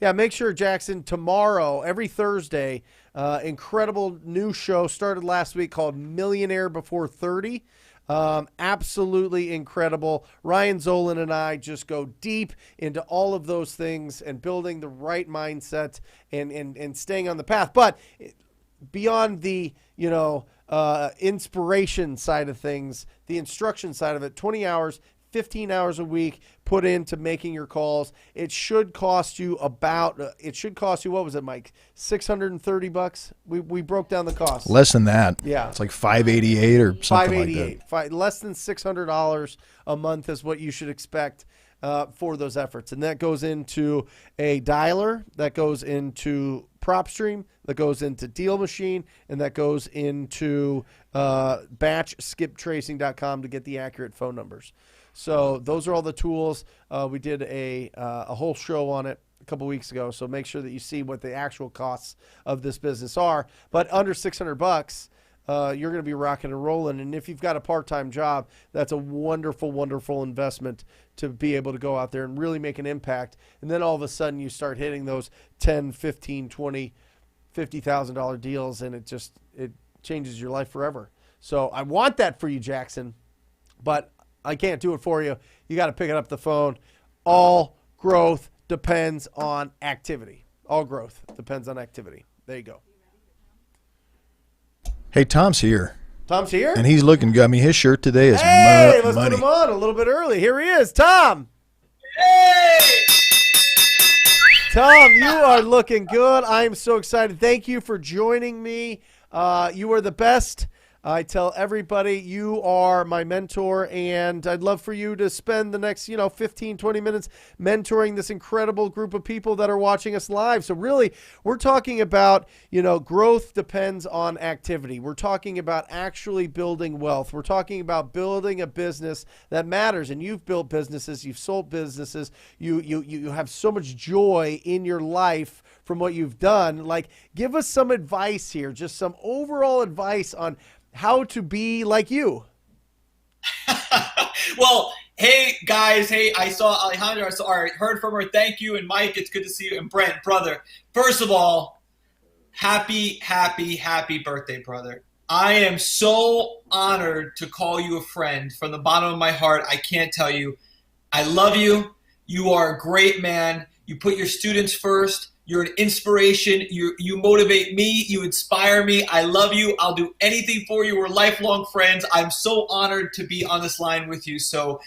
Yeah, make sure, Jackson, tomorrow, every Thursday, incredible new show started last week called Millionaire Before 30. Absolutely incredible. Ryan Zolan and I just go deep into all of those things and building the right mindset and staying on the path. But beyond the, inspiration side of things, the instruction side of it, 20 hours, 15 hours a week put into making your calls. It should cost you what was it, Mike? $630. We broke down the cost. Less than that. Yeah. It's like $588 or something $588. like that. Less than $600 a month is what you should expect for those efforts. And that goes into a dialer, that goes into PropStream, that goes into Deal Machine, and that goes into batchskiptracing.com to get the accurate phone numbers. So those are all the tools. We did a whole show on it a couple weeks ago. So make sure that you see what the actual costs of this business are. But under $600, you're going to be rocking and rolling. And if you've got a part-time job, that's a wonderful, wonderful investment to be able to go out there and really make an impact. And then all of a sudden you start hitting those $10, $15, $20, $50,000 deals, and it changes your life forever. So I want that for you, Jackson, but I can't do it for you. You got to pick it up the phone. All growth depends on activity. All growth depends on activity. There you go. Hey, Tom's here. Tom's here? And he's looking good. I mean, his shirt today is let's money. put him on a little bit early. Here he is. Tom. Hey! Tom, you are looking good. I am so excited. Thank you for joining me. You are the best. I tell everybody you are my mentor, and I'd love for you to spend the next, 15, 20 minutes mentoring this incredible group of people that are watching us live. So really, we're talking about, growth depends on activity. We're talking about actually building wealth. We're talking about building a business that matters, and you've built businesses, you've sold businesses, you have so much joy in your life from what you've done. Like, give us some advice here, just some overall advice on how to be like you. Well, hey guys, I saw Alejandra, I heard from her. Thank you. And Mike, it's good to see you. And Brent, brother, first of all, happy birthday, brother. I am so honored to call you a friend from the bottom of my heart. I can't tell you. I love you. You are a great man. You put your students first. You're an inspiration. You motivate me. You inspire me. I love you. I'll do anything for you. We're lifelong friends. I'm so honored to be on this line with you. So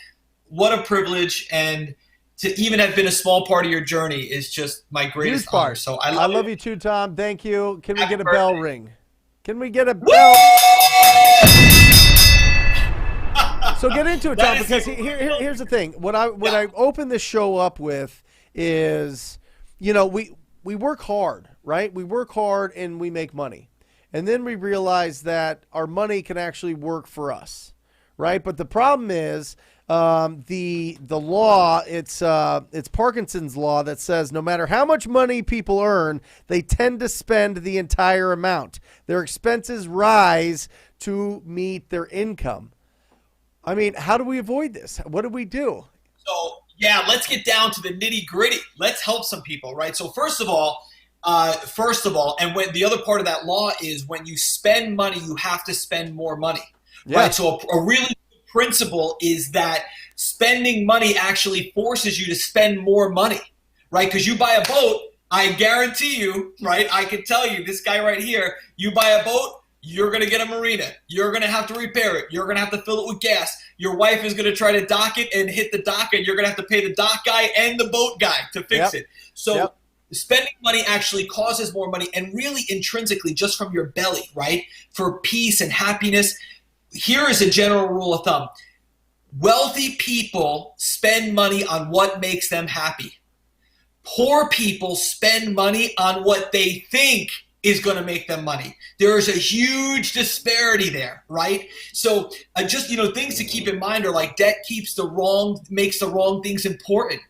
what a privilege. And to even have been a small part of your journey is just my greatest honor. So I love you too, Tom. Thank you. Can we get a birthday. bell ring? Can we get a bell? So get into it, Tom, because here's the thing. What I open this show up with is, we work hard, right? We work hard and we make money. And then we realize that our money can actually work for us, right? But the problem is the law, it's Parkinson's law that says no matter how much money people earn, they tend to spend the entire amount. Their expenses rise to meet their income. I mean, how do we avoid this? What do we do? So, yeah, let's get down to the nitty gritty. Let's help some people, right? So first of all, and when the other part of that law is when you spend money, you have to spend more money, right? So a really good principle is that spending money actually forces you to spend more money, right? Because you buy a boat, I guarantee you, right? I can tell you, this guy right here, you buy a boat, you're going to get a marina. You're going to have to repair it. You're going to have to fill it with gas. Your wife is going to try to dock it and hit the dock, and you're going to have to pay the dock guy and the boat guy to fix it. So spending money actually causes more money, and really intrinsically just from your belly, right? For peace and happiness. Here is a general rule of thumb. Wealthy people spend money on what makes them happy. Poor people spend money on what they think is going to make them money. There is a huge disparity there, right? So just, things to keep in mind are like debt makes the wrong things important.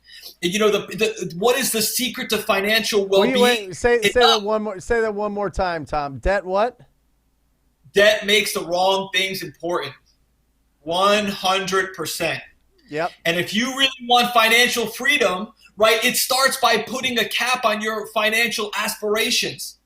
What is the secret to financial well-being? Wait, say that one more. Say that one more time, Tom. Debt what? Debt makes the wrong things important. 100%. Yep. And if you really want financial freedom, right, it starts by putting a cap on your financial aspirations.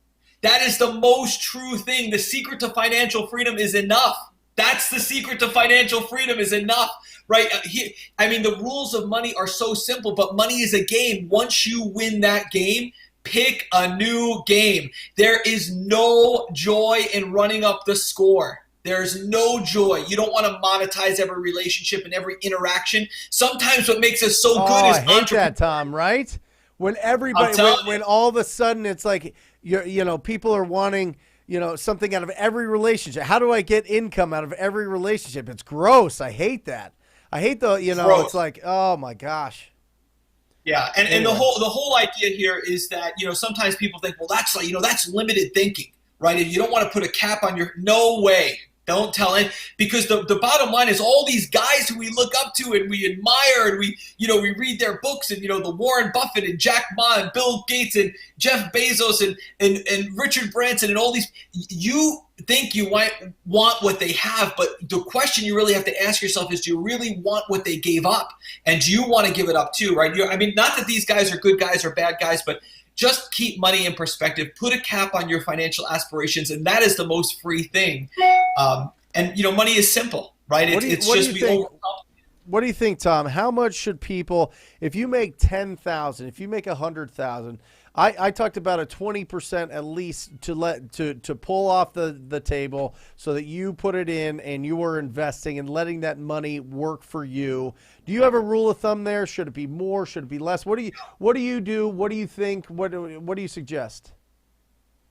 That is the most true thing. The secret to financial freedom is enough. That's the secret to financial freedom is enough, right? The rules of money are so simple, but money is a game. Once you win that game, pick a new game. There is no joy in running up the score. There's no joy. You don't want to monetize every relationship and every interaction. Sometimes what makes us so good is I hate that, Tom, right? When everybody, when all of a sudden it's like, people are wanting, something out of every relationship. How do I get income out of every relationship? It's gross. I hate that. I hate Gross. It's like, oh my gosh. Yeah, and the whole idea here is that, sometimes people think, well, that's limited thinking, right? If you don't want to put a cap on no way. Don't tell it, because the bottom line is all these guys who we look up to and we admire and we read their books, and the Warren Buffett and Jack Ma and Bill Gates and Jeff Bezos and Richard Branson and all these, you think you want what they have, but the question you really have to ask yourself is, do you really want what they gave up? And do you want to give it up too, right? Not that these guys are good guys or bad guys, but just keep money in perspective. Put a cap on your financial aspirations, and that is the most free thing. Money is simple, right? What do you think, Tom? How much should people, if you make $10,000, if you make $100,000, I talked about a 20% at least to pull off the table so that you put it in and you are investing and letting that money work for you. Do you have a rule of thumb there? Should it be more? Should it be less? What do you do? What do you think? What do you suggest?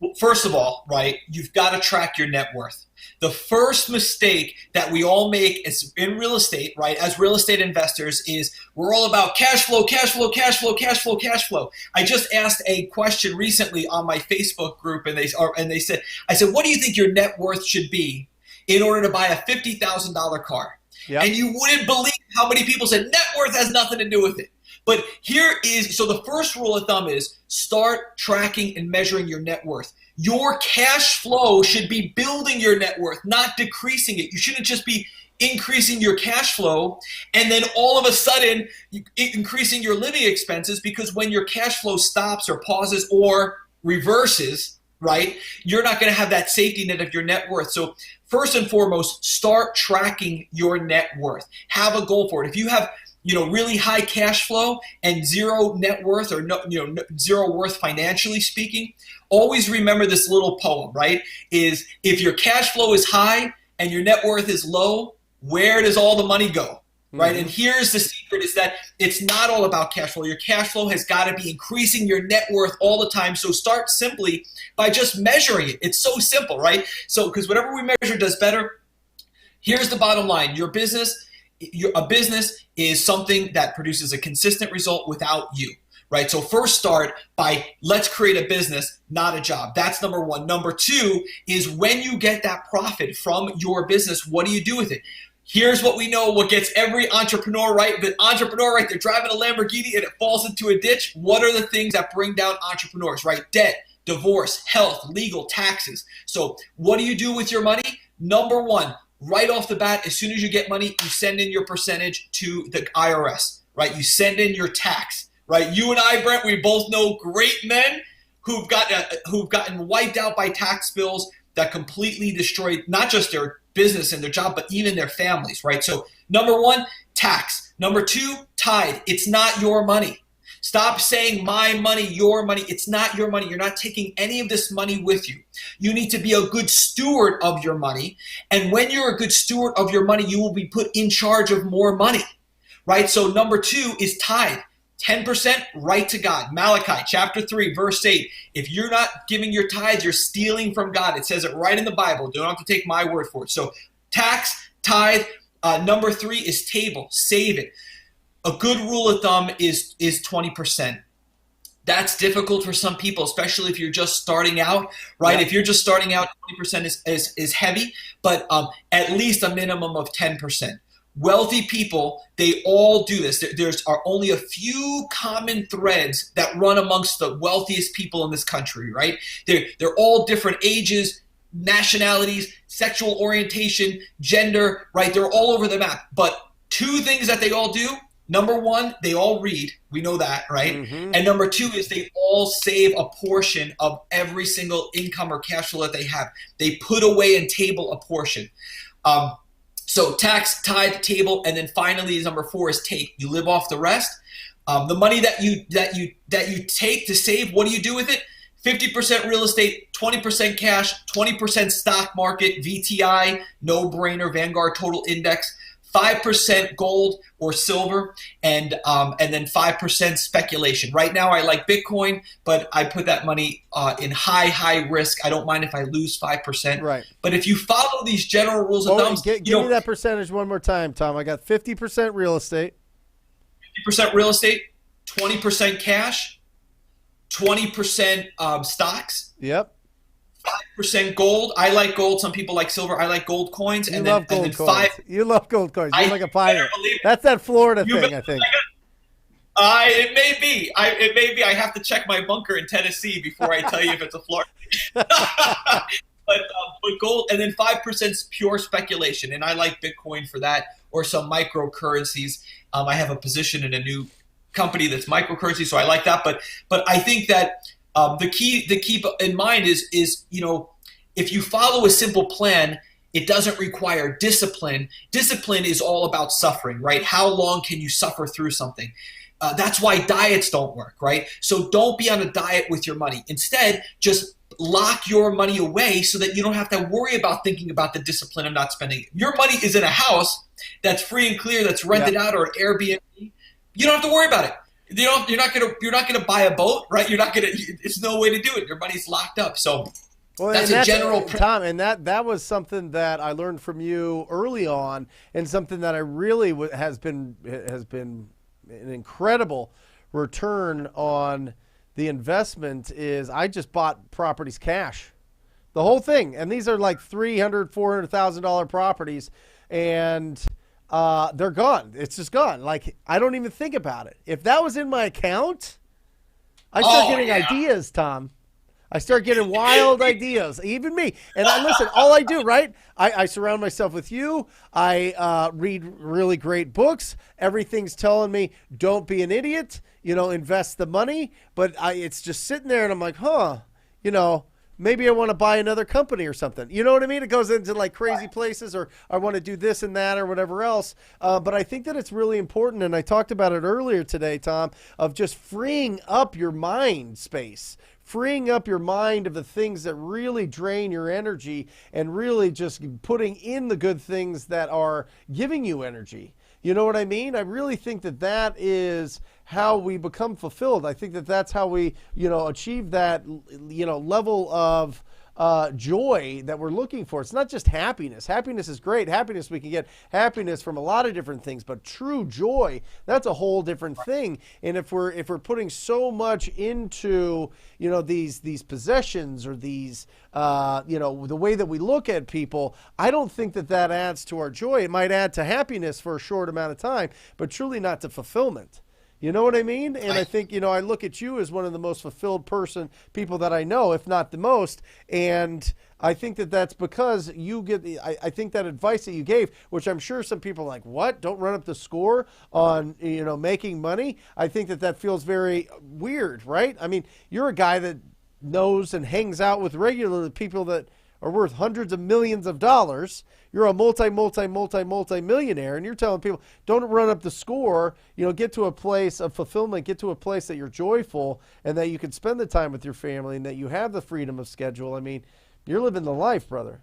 Well, first of all, right, you've got to track your net worth. The first mistake that we all make is in real estate, right, as real estate investors, is we're all about cash flow, cash flow, cash flow, cash flow, cash flow. I just asked a question recently on my Facebook group, and they said, what do you think your net worth should be in order to buy a $50,000 car? Yep. And you wouldn't believe how many people said net worth has nothing to do with it. But so the first rule of thumb is start tracking and measuring your net worth. Your cash flow should be building your net worth, not decreasing it. You shouldn't just be increasing your cash flow and then all of a sudden increasing your living expenses, because when your cash flow stops or pauses or reverses, right, you're not going to have that safety net of your net worth. So first and foremost, start tracking your net worth. Have a goal for it. If you have really high cash flow and zero net worth, or zero worth financially speaking, always remember this little poem, right? Is if your cash flow is high and your net worth is low, where does all the money go? Right? Mm-hmm. And here's the secret, is that it's not all about cash flow. Your cash flow has got to be increasing your net worth all the time. So start simply by just measuring it. It's so simple, right? So, because whatever we measure does better. Here's the bottom line. A business is something that produces a consistent result without you, right? So first start by, let's create a business, not a job. That's number one. Number two is, when you get that profit from your business, what do you do with it? Here's what we know, what gets every entrepreneur right. The entrepreneur, right, they're driving a Lamborghini and it falls into a ditch. What are the things that bring down entrepreneurs, right? Debt, divorce, health, legal, taxes. So what do you do with your money? Number one, right off the bat, as soon as you get money, you send in your percentage to the IRS, right? You send in your tax, right? You and I, Brent, we both know great men who've gotten wiped out by tax bills that completely destroyed not just their business and their job, but even their families, right? So number one, tax. Number two, tithe. It's not your money. Stop saying my money, your money. It's not your money. You're not taking any of this money with you. You need to be a good steward of your money. And when you're a good steward of your money, you will be put in charge of more money, right? So number two is tithe. 10% right to God. Malachi chapter 3, verse 8. If you're not giving your tithes, you're stealing from God. It says it right in the Bible. You don't have to take my word for it. So tax, tithe. Number three is table. Save it. A good rule of thumb is 20%. That's difficult for some people, especially if you're just starting out, right? Yeah. If you're just starting out, 20% is heavy, but at least a minimum of 10%. Wealthy people, they all do this. There's are only a few common threads that run amongst the wealthiest people in this country, right? They're all different ages, nationalities, sexual orientation, gender, right? They're all over the map. But two things that they all do. Number one, they all read. We know that, right? Mm-hmm. And number two is they all save a portion of every single income or cash flow that they have. They put away and table a portion. So tax, tithe, table, and then finally number four is take. You live off the rest. The money that you take to save, what do you do with it? 50% real estate, 20% cash, 20% stock market, VTI, no brainer, Vanguard Total Index. 5% gold or silver, and then 5% speculation. Right now, I like Bitcoin, but I put that money in high risk. I don't mind if I lose 5%. Right. But if you follow these general rules of thumb, give me that percentage one more time, Tom. I got 50% real estate, 50% real estate, 20% cash, 20% stocks. Yep. 5% gold. I like gold. Some people like silver. I like gold coins. You love gold coins. You love gold coins. You're like a pirate. That's that Florida thing, I think. It may be. It may be. I have to check my bunker in Tennessee before I tell you if it's a Florida. But gold, and then 5% is pure speculation, and I like Bitcoin for that, or some microcurrencies. I have a position in a new company that's microcurrency, so I like that. But I think that. The key to keep in mind is if you follow a simple plan, it doesn't require discipline. Discipline is all about suffering, right? How long can you suffer through something? That's why diets don't work, right? So don't be on a diet with your money. Instead, just lock your money away so that you don't have to worry about thinking about the discipline of not spending it. Your money is in a house that's free and clear, that's rented out, or an Airbnb. You don't have to worry about it. You're not gonna buy a boat, right? It's no way to do it. Your money's locked up. So that's a general Tom, and that was something that I learned from you early on, and something that I really has been an incredible return on the investment is I just bought properties cash, the whole thing, and these are like $300,000-$400,000 properties, and they're gone. It's just gone. Like, I don't even think about it. If that was in my account, I start getting ideas, Tom. I start getting wild ideas, even me. And listen, all I do, right? I surround myself with you. I read really great books. Everything's telling me, don't be an idiot, invest the money. But it's just sitting there and I'm like, maybe I want to buy another company or something. You know what I mean? It goes into like crazy places, or I want to do this and that or whatever else. But I think that it's really important, and I talked about it earlier today, Tom, of just freeing up your mind space, freeing up your mind of the things that really drain your energy, and really just putting in the good things that are giving you energy. You know what I mean? I really think that is how we become fulfilled. I think that's how we, achieve that, level of joy that we're looking for. It's not just happiness. Happiness is great. Happiness, we can get happiness from a lot of different things, but true joy, that's a whole different thing. And if we're putting so much into, these possessions, or these, the way that we look at people, I don't think that adds to our joy. It might add to happiness for a short amount of time, but truly not to fulfillment. You know what I mean? And I think, I look at you as one of the most fulfilled people that I know, if not the most. And I think that's because you get I think that advice that you gave, which I'm sure some people are like, what? Don't run up the score on, making money. I think that feels very weird, right? I mean, you're a guy that knows and hangs out with regular people that are worth hundreds of millions of dollars. You're a multi-millionaire, and you're telling people, don't run up the score, get to a place of fulfillment, get to a place that you're joyful, and that you can spend the time with your family, and that you have the freedom of schedule. I mean, you're living the life, brother.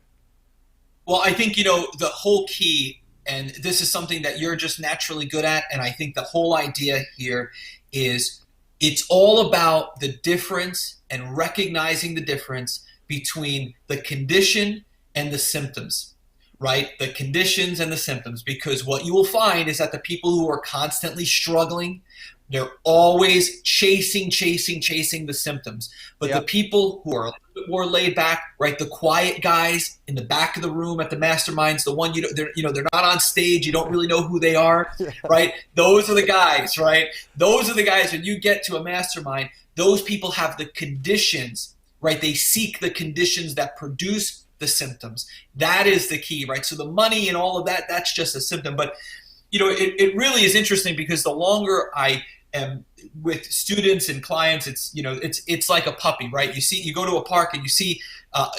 Well, I think, the whole key, and this is something that you're just naturally good at, and I think the whole idea here is it's all about the difference and recognizing the difference between the condition and the symptoms. Right? The conditions and the symptoms, because what you will find is that the people who are constantly struggling They're always chasing the symptoms. But the people who are a little bit more laid back, right? The quiet guys in the back of the room at the masterminds, the one they're not on stage, you don't really know who they are, right? Those are the guys, right? Those are the guys when you get to a mastermind, those people have the conditions, right? They seek the conditions that produce the symptoms. That is the key, right? So the money and all of that, that's just a symptom. But it really is interesting because the longer I am with students and clients, it's like a puppy, right? You go to a park and you see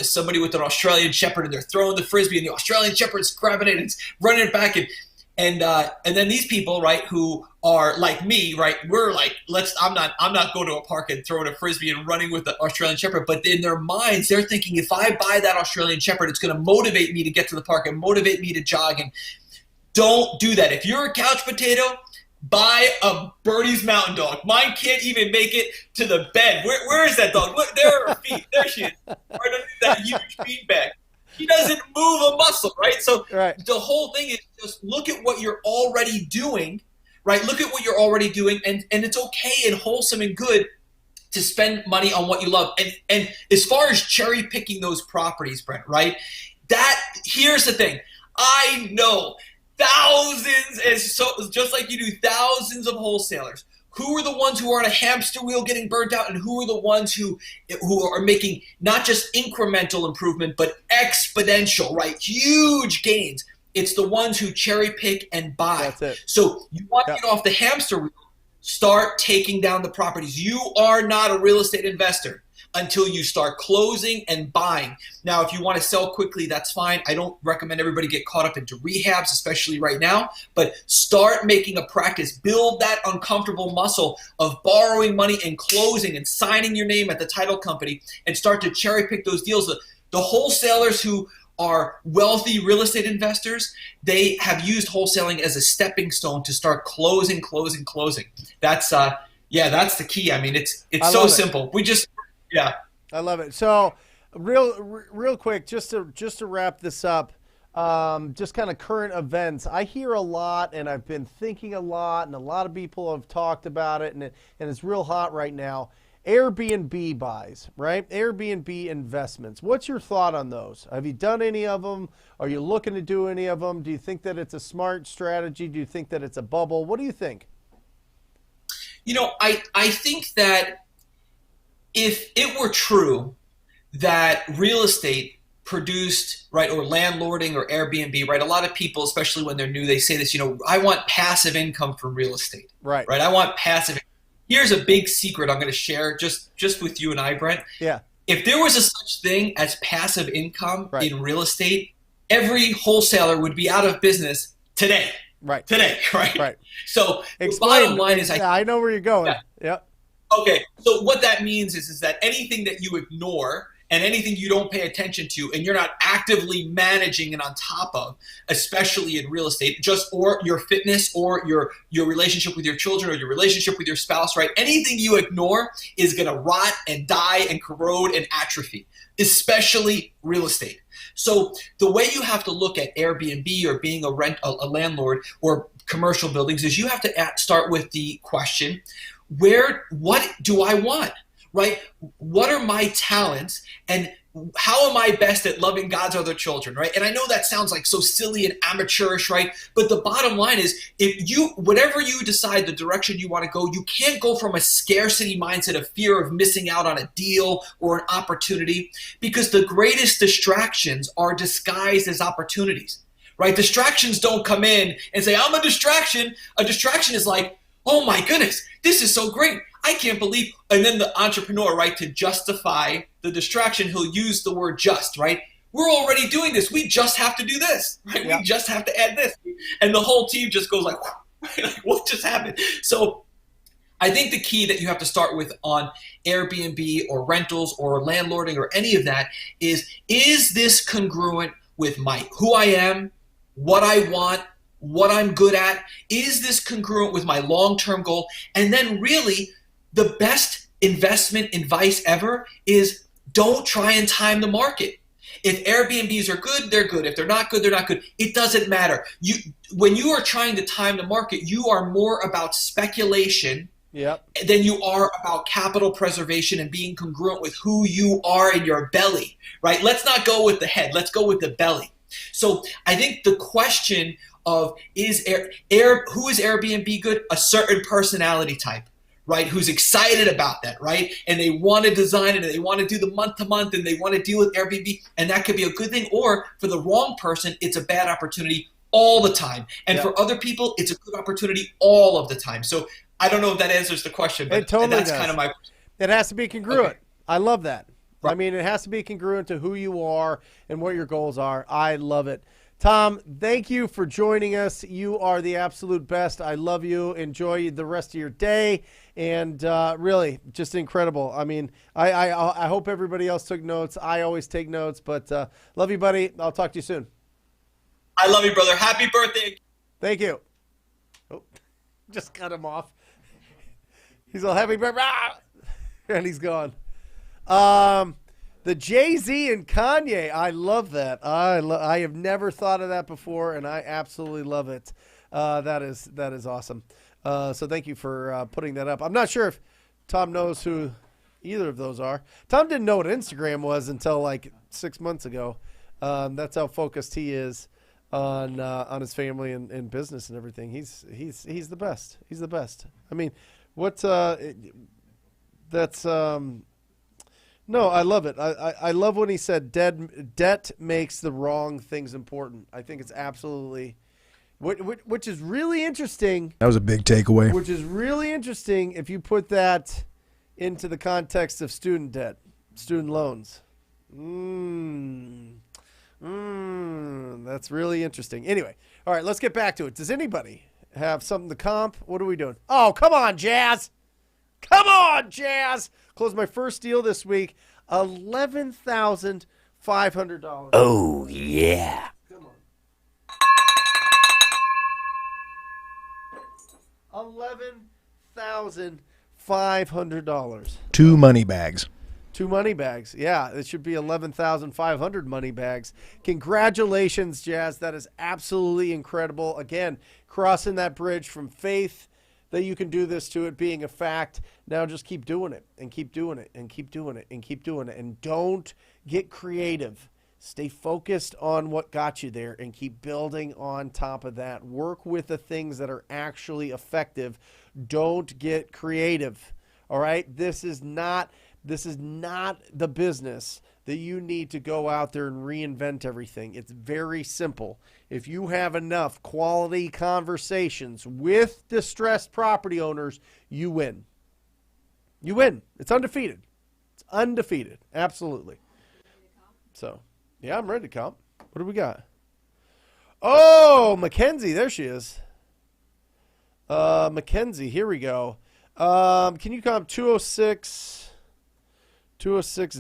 somebody with an Australian Shepherd and they're throwing the Frisbee and the Australian Shepherd's grabbing it and it's running it back. And then these people, right, who are like me, right, we're like, I'm not going to a park and throwing a Frisbee and running with the Australian Shepherd. But in their minds, they're thinking, if I buy that Australian Shepherd, it's going to motivate me to get to the park and motivate me to jog. And don't do that. If you're a couch potato, buy a Birdie's Mountain Dog. Mine can't even make it to the bed. Where is that dog? Look, there are her feet. There she is. Right under that huge beanbag. She doesn't move a muscle, right? So the whole thing is just look at what you're already doing, right? Look at what you're already doing, and it's okay and wholesome and good to spend money on what you love. And as far as cherry picking those properties, Brent, right? Here's the thing. I know thousands, just like you do, thousands of wholesalers. Who are the ones who are on a hamster wheel getting burnt out, and who are the ones who are making not just incremental improvement, but exponential, right? Huge gains. It's the ones who cherry pick and buy. That's it. So you want to get off the hamster wheel, start taking down the properties. You are not a real estate investor until you start closing and buying. Now, if you want to sell quickly, that's fine. I don't recommend everybody get caught up into rehabs, especially right now, but start making a practice. Build that uncomfortable muscle of borrowing money and closing and signing your name at the title company and start to cherry pick those deals. The wholesalers who are wealthy real estate investors, they have used wholesaling as a stepping stone to start closing. That's the key. I mean, it's so simple. Yeah, I love it. So, real quick, just to wrap this up, just kind of current events. I hear a lot, and I've been thinking a lot, and a lot of people have talked about it, and it's real hot right now. Airbnb buys, right? Airbnb investments. What's your thought on those? Have you done any of them? Are you looking to do any of them? Do you think that it's a smart strategy? Do you think that it's a bubble? What do you think? I think that if it were true that real estate produced, right, or landlording or Airbnb, right, a lot of people, especially when they're new, they say this, I want passive income from real estate. Right. I want passive income. Here's a big secret I'm going to share just with you and I, Brent. Yeah. If there was a such thing as passive income in real estate, every wholesaler would be out of business today. Right. Today, right? Right. So Explain. The bottom line is I know where you're going. Yeah. Okay, so what that means is that anything that you ignore and anything you don't pay attention to and you're not actively managing and on top of, especially in real estate, or your fitness or your relationship with your children or your relationship with your spouse, right? Anything you ignore is going to rot and die and corrode and atrophy, especially real estate. So the way you have to look at Airbnb or being a landlord or commercial buildings is you have to start with the question, what do I want, right? What are my talents and how am I best at loving God's other children, right? And I know that sounds like so silly and amateurish, right? But the bottom line is whatever you decide the direction you want to go, you can't go from a scarcity mindset of fear of missing out on a deal or an opportunity, because the greatest distractions are disguised as opportunities, right? Distractions don't come in and say, I'm a distraction. A distraction is like, oh my goodness, this is so great. I can't believe. And then the entrepreneur, right, to justify the distraction, he'll use the word just, right? We're already doing this. We just have to do this, right? Yeah. We just have to add this. And the whole team just goes like, what just happened? So I think the key that you have to start with on Airbnb or rentals or landlording or any of that is this congruent with who I am, what I want, what I'm good at? Is this congruent with my long-term goal? And then really the best investment advice ever is don't try and time the market. If Airbnbs are good, they're good. If they're not good, they're not good. It doesn't matter. When you are trying to time the market, you are more about speculation Yep. than you are about capital preservation and being congruent with who you are in your belly, right? Let's not go with the head. Let's go with the belly. So I think the question of who is Airbnb good? A certain personality type, right? Who's excited about that, right? And they want to design it and they want to do the month to month and they want to deal with Airbnb, and that could be a good thing. Or for the wrong person, it's a bad opportunity all the time. And for other people, it's a good opportunity all of the time. So I don't know if that answers the question, but It totally that's does. kind of my. It has to be congruent. Okay. I love that. Right. I mean, it has to be congruent to who you are and what your goals are. I love it. Tom, thank you for joining us. You are the absolute best. I love you. Enjoy the rest of your day. And really, just incredible. I mean, I hope everybody else took notes. I always take notes, but love you, buddy. I'll talk to you soon. I love you, brother. Happy birthday. Thank you. Oh, just cut him off. He's all happy birthday. And he's gone. The Jay-Z and Kanye. I love that. I have never thought of that before, and I absolutely love it. That is awesome. So thank you for putting that up. I'm not sure if Tom knows who either of those are. Tom didn't know what Instagram was until like 6 months ago. That's how focused he is on his family and business and everything. He's the best. He's the best. I mean, no, I love it. I love when he said debt makes the wrong things important. I think it's absolutely, which is really interesting. That was a big takeaway. Which is really interesting if you put that into the context of student debt, student loans. That's really interesting. Anyway, all right, let's get back to it. Does anybody have something to comp? What are we doing? Oh, come on, Jazz. Come on, Jazz. Closed my first deal this week, $11,500. Oh, yeah. Come on. $11,500. 2 money bags. 2 money bags. Yeah, it should be 11,500 money bags. Congratulations, Jazz. That is absolutely incredible. Again, crossing that bridge from faith that you can do this to it being a fact. Now just keep doing it and keep doing it and keep doing it and keep doing it. And don't get creative. Stay focused on what got you there and keep building on top of that. Work with the things that are actually effective. Don't get creative. All right? This is not the business that you need to go out there and reinvent everything. It's very simple. If you have enough quality conversations with distressed property owners, you win. You win. It's undefeated. It's undefeated. Absolutely. So, yeah, I'm ready to comp. What do we got? Oh, Mackenzie. There she is. Mackenzie, here we go. Can you comp 206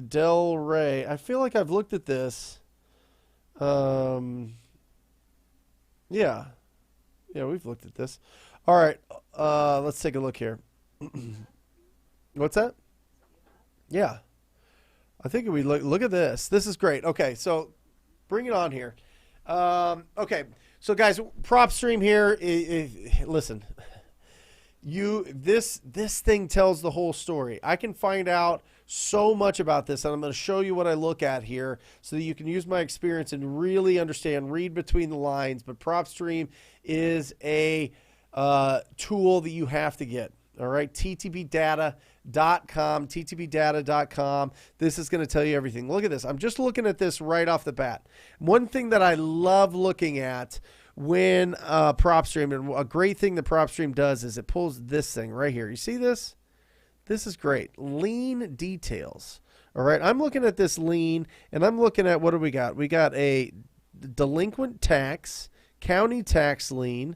Del Rey? I feel like I've looked at this. Yeah, we've looked at this. All right, let's take a look here. What's that? Yeah, I think we look at this. This is great. Okay, so bring it on here. Okay, so guys, prop stream here. Listen, this thing tells the whole story. I can find out so much about this, and I'm going to show you what I look at here so that you can use my experience and really understand, read between the lines. But PropStream is a tool that you have to get. All right, ttbdata.com, ttbdata.com. This is going to tell you everything. Look at this. I'm just looking at this right off the bat. One thing that I love looking at when PropStream, and a great thing that PropStream does is it pulls this thing right here. You see this? This is great. Lien details. All right, I'm looking at this lien, and I'm looking at, what do we got? We got a delinquent tax, county tax lien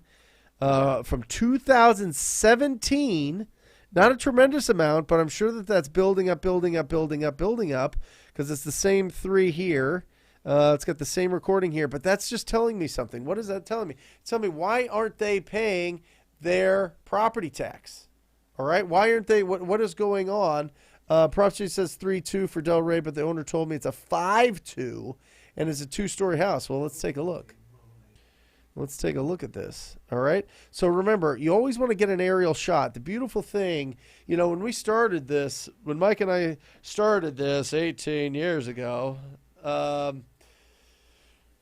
from 2017. Not a tremendous amount, but I'm sure that that's building up, because it's the same three here. It's got the same recording here, but that's just telling me something. What is that telling me? It's telling me, why aren't they paying their property tax? All right, why aren't they? What is going on? Prop Street says 3.2 for Del Rey, but the owner told me it's a 5.2, and it's a 2-story house. Well, let's take a look. Let's take a look at this. All right. So remember, you always want to get an aerial shot. The beautiful thing, you know, when we started this, when Mike and I started this 18 years ago,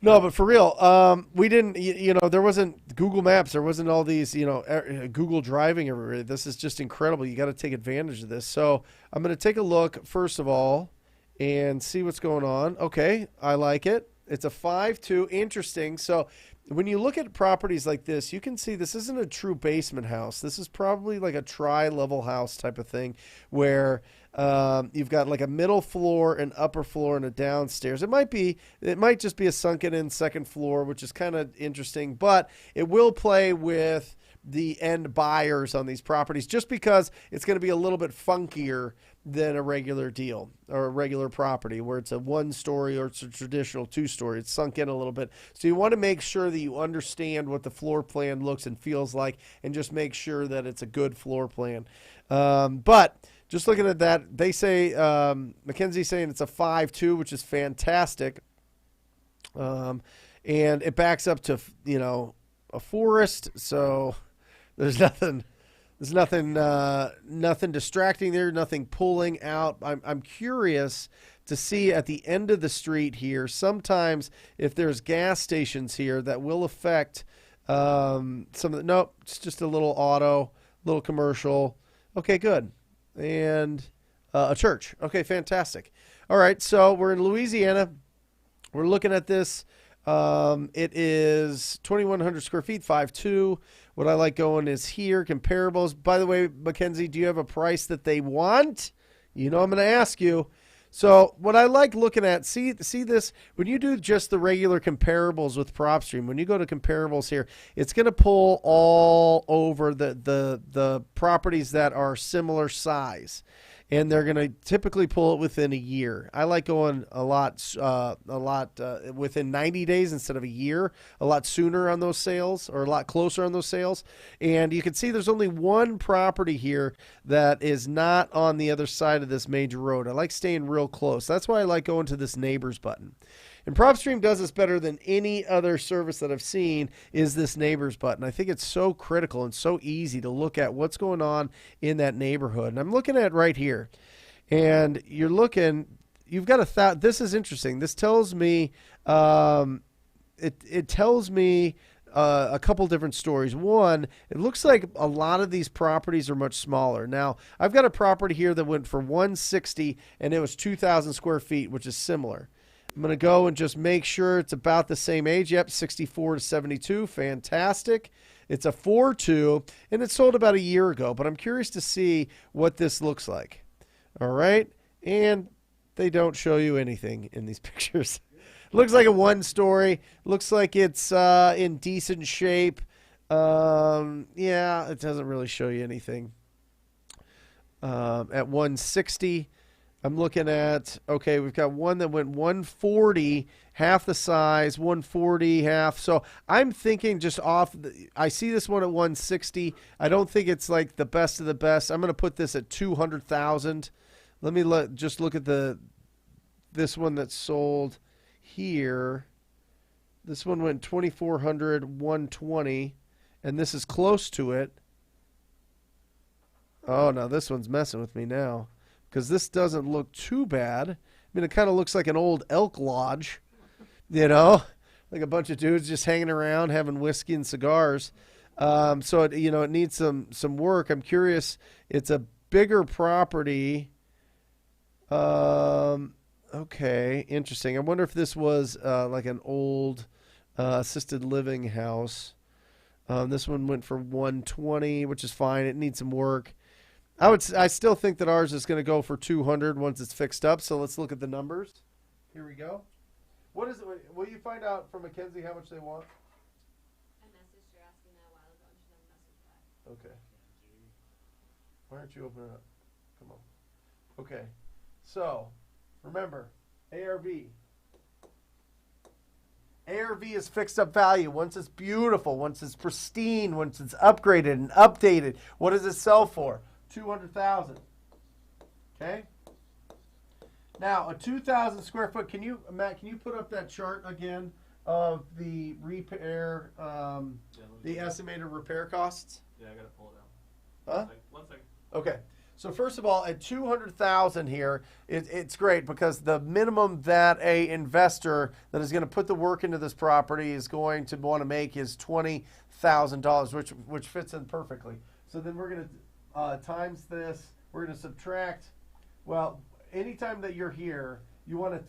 no, but for real, we didn't, you know, there wasn't Google Maps. There wasn't all these, you know, Google driving everywhere. This is just incredible. You got to take advantage of this. So I'm going to take a look, first of all, and see what's going on. Okay, I like it. It's a 5.2. Interesting. So when you look at properties like this, you can see this isn't a true basement house. This is probably like a tri-level house type of thing where you've got like a middle floor, an upper floor, and a downstairs. It might just be a sunken in second floor, which is kind of interesting, but it will play with the end buyers on these properties just because it's going to be a little bit funkier than a regular deal or a regular property where it's a 1-story or it's a traditional 2-story. It's sunk in a little bit. So you want to make sure that you understand what the floor plan looks and feels like and just make sure that it's a good floor plan. But just looking at that, they say, Mackenzie's saying it's a 5.2, which is fantastic. And it backs up to, you know, a forest. So there's nothing distracting there, nothing pulling out. I'm curious to see at the end of the street here, sometimes if there's gas stations here that will affect some of the, nope, it's just a little auto, little commercial. Okay, good. And a church. Okay, fantastic. All right, so we're in Louisiana. We're looking at this. It is 2,100 square feet, 5.2. What I like going is here, comparables. By the way, Mackenzie, do you have a price that they want? You know I'm going to ask you. So what I like looking at, see this, when you do just the regular comparables with PropStream, when you go to comparables here, it's going to pull all over the properties that are similar size. And they're going to typically pull it within a year. I like going a lot within 90 days instead of a year, a lot sooner on those sales or a lot closer on those sales. And you can see there's only one property here that is not on the other side of this major road. I like staying real close. That's why I like going to this neighbors button. And PropStream does this better than any other service that I've seen is this neighbors button. I think it's so critical and so easy to look at what's going on in that neighborhood. And I'm looking at right here. And you're looking, you've got this is interesting. This tells me, it tells me a couple different stories. One, it looks like a lot of these properties are much smaller. Now, I've got a property here that went for 160 and it was 2,000 square feet, which is similar. I'm going to go and just make sure it's about the same age. Yep, 64 to 72. Fantastic. It's a 4.2, and it sold about a year ago, but I'm curious to see what this looks like. All right, and they don't show you anything in these pictures. Looks like a 1-story. Looks like it's in decent shape. Yeah, it doesn't really show you anything. At 160. I'm looking at, okay, we've got one that went 140, half the size, 140, half. So I'm thinking just off, I see this one at 160. I don't think it's like the best of the best. I'm going to put this at 200,000. Let me just look at this one that sold here. This one went 2,400, 120, and this is close to it. Oh, no, this one's messing with me now. Because this doesn't look too bad. I mean, it kind of looks like an old elk lodge, you know, like a bunch of dudes just hanging around having whiskey and cigars. So, it needs some work. I'm curious. It's a bigger property. Okay, interesting. I wonder if this was like an old assisted living house. This one went for 120, which is fine. It needs some work. I still think that ours is going to go for 200 once it's fixed up. So let's look at the numbers. Here we go. What is it? Will you find out from Mackenzie how much they want? I messaged her asking that a while ago, and she never messaged back. Okay. Why aren't you opening it up? Come on. Okay. So, remember, ARV. ARV is fixed up value. Once it's beautiful, once it's pristine, once it's upgraded and updated, what does it sell for? 200,000. Okay. Now a 2,000 square foot. Matt? Can you put up that chart again of the repair, the estimated repair costs? Yeah, I gotta pull it out. Huh? One second. Okay. So first of all, at 200,000 here, it's great because the minimum that a investor that is going to put the work into this property is going to want to make is $20,000, which fits in perfectly. So then we're going to times this. We're going to subtract. Well, anytime that you're here, you want to.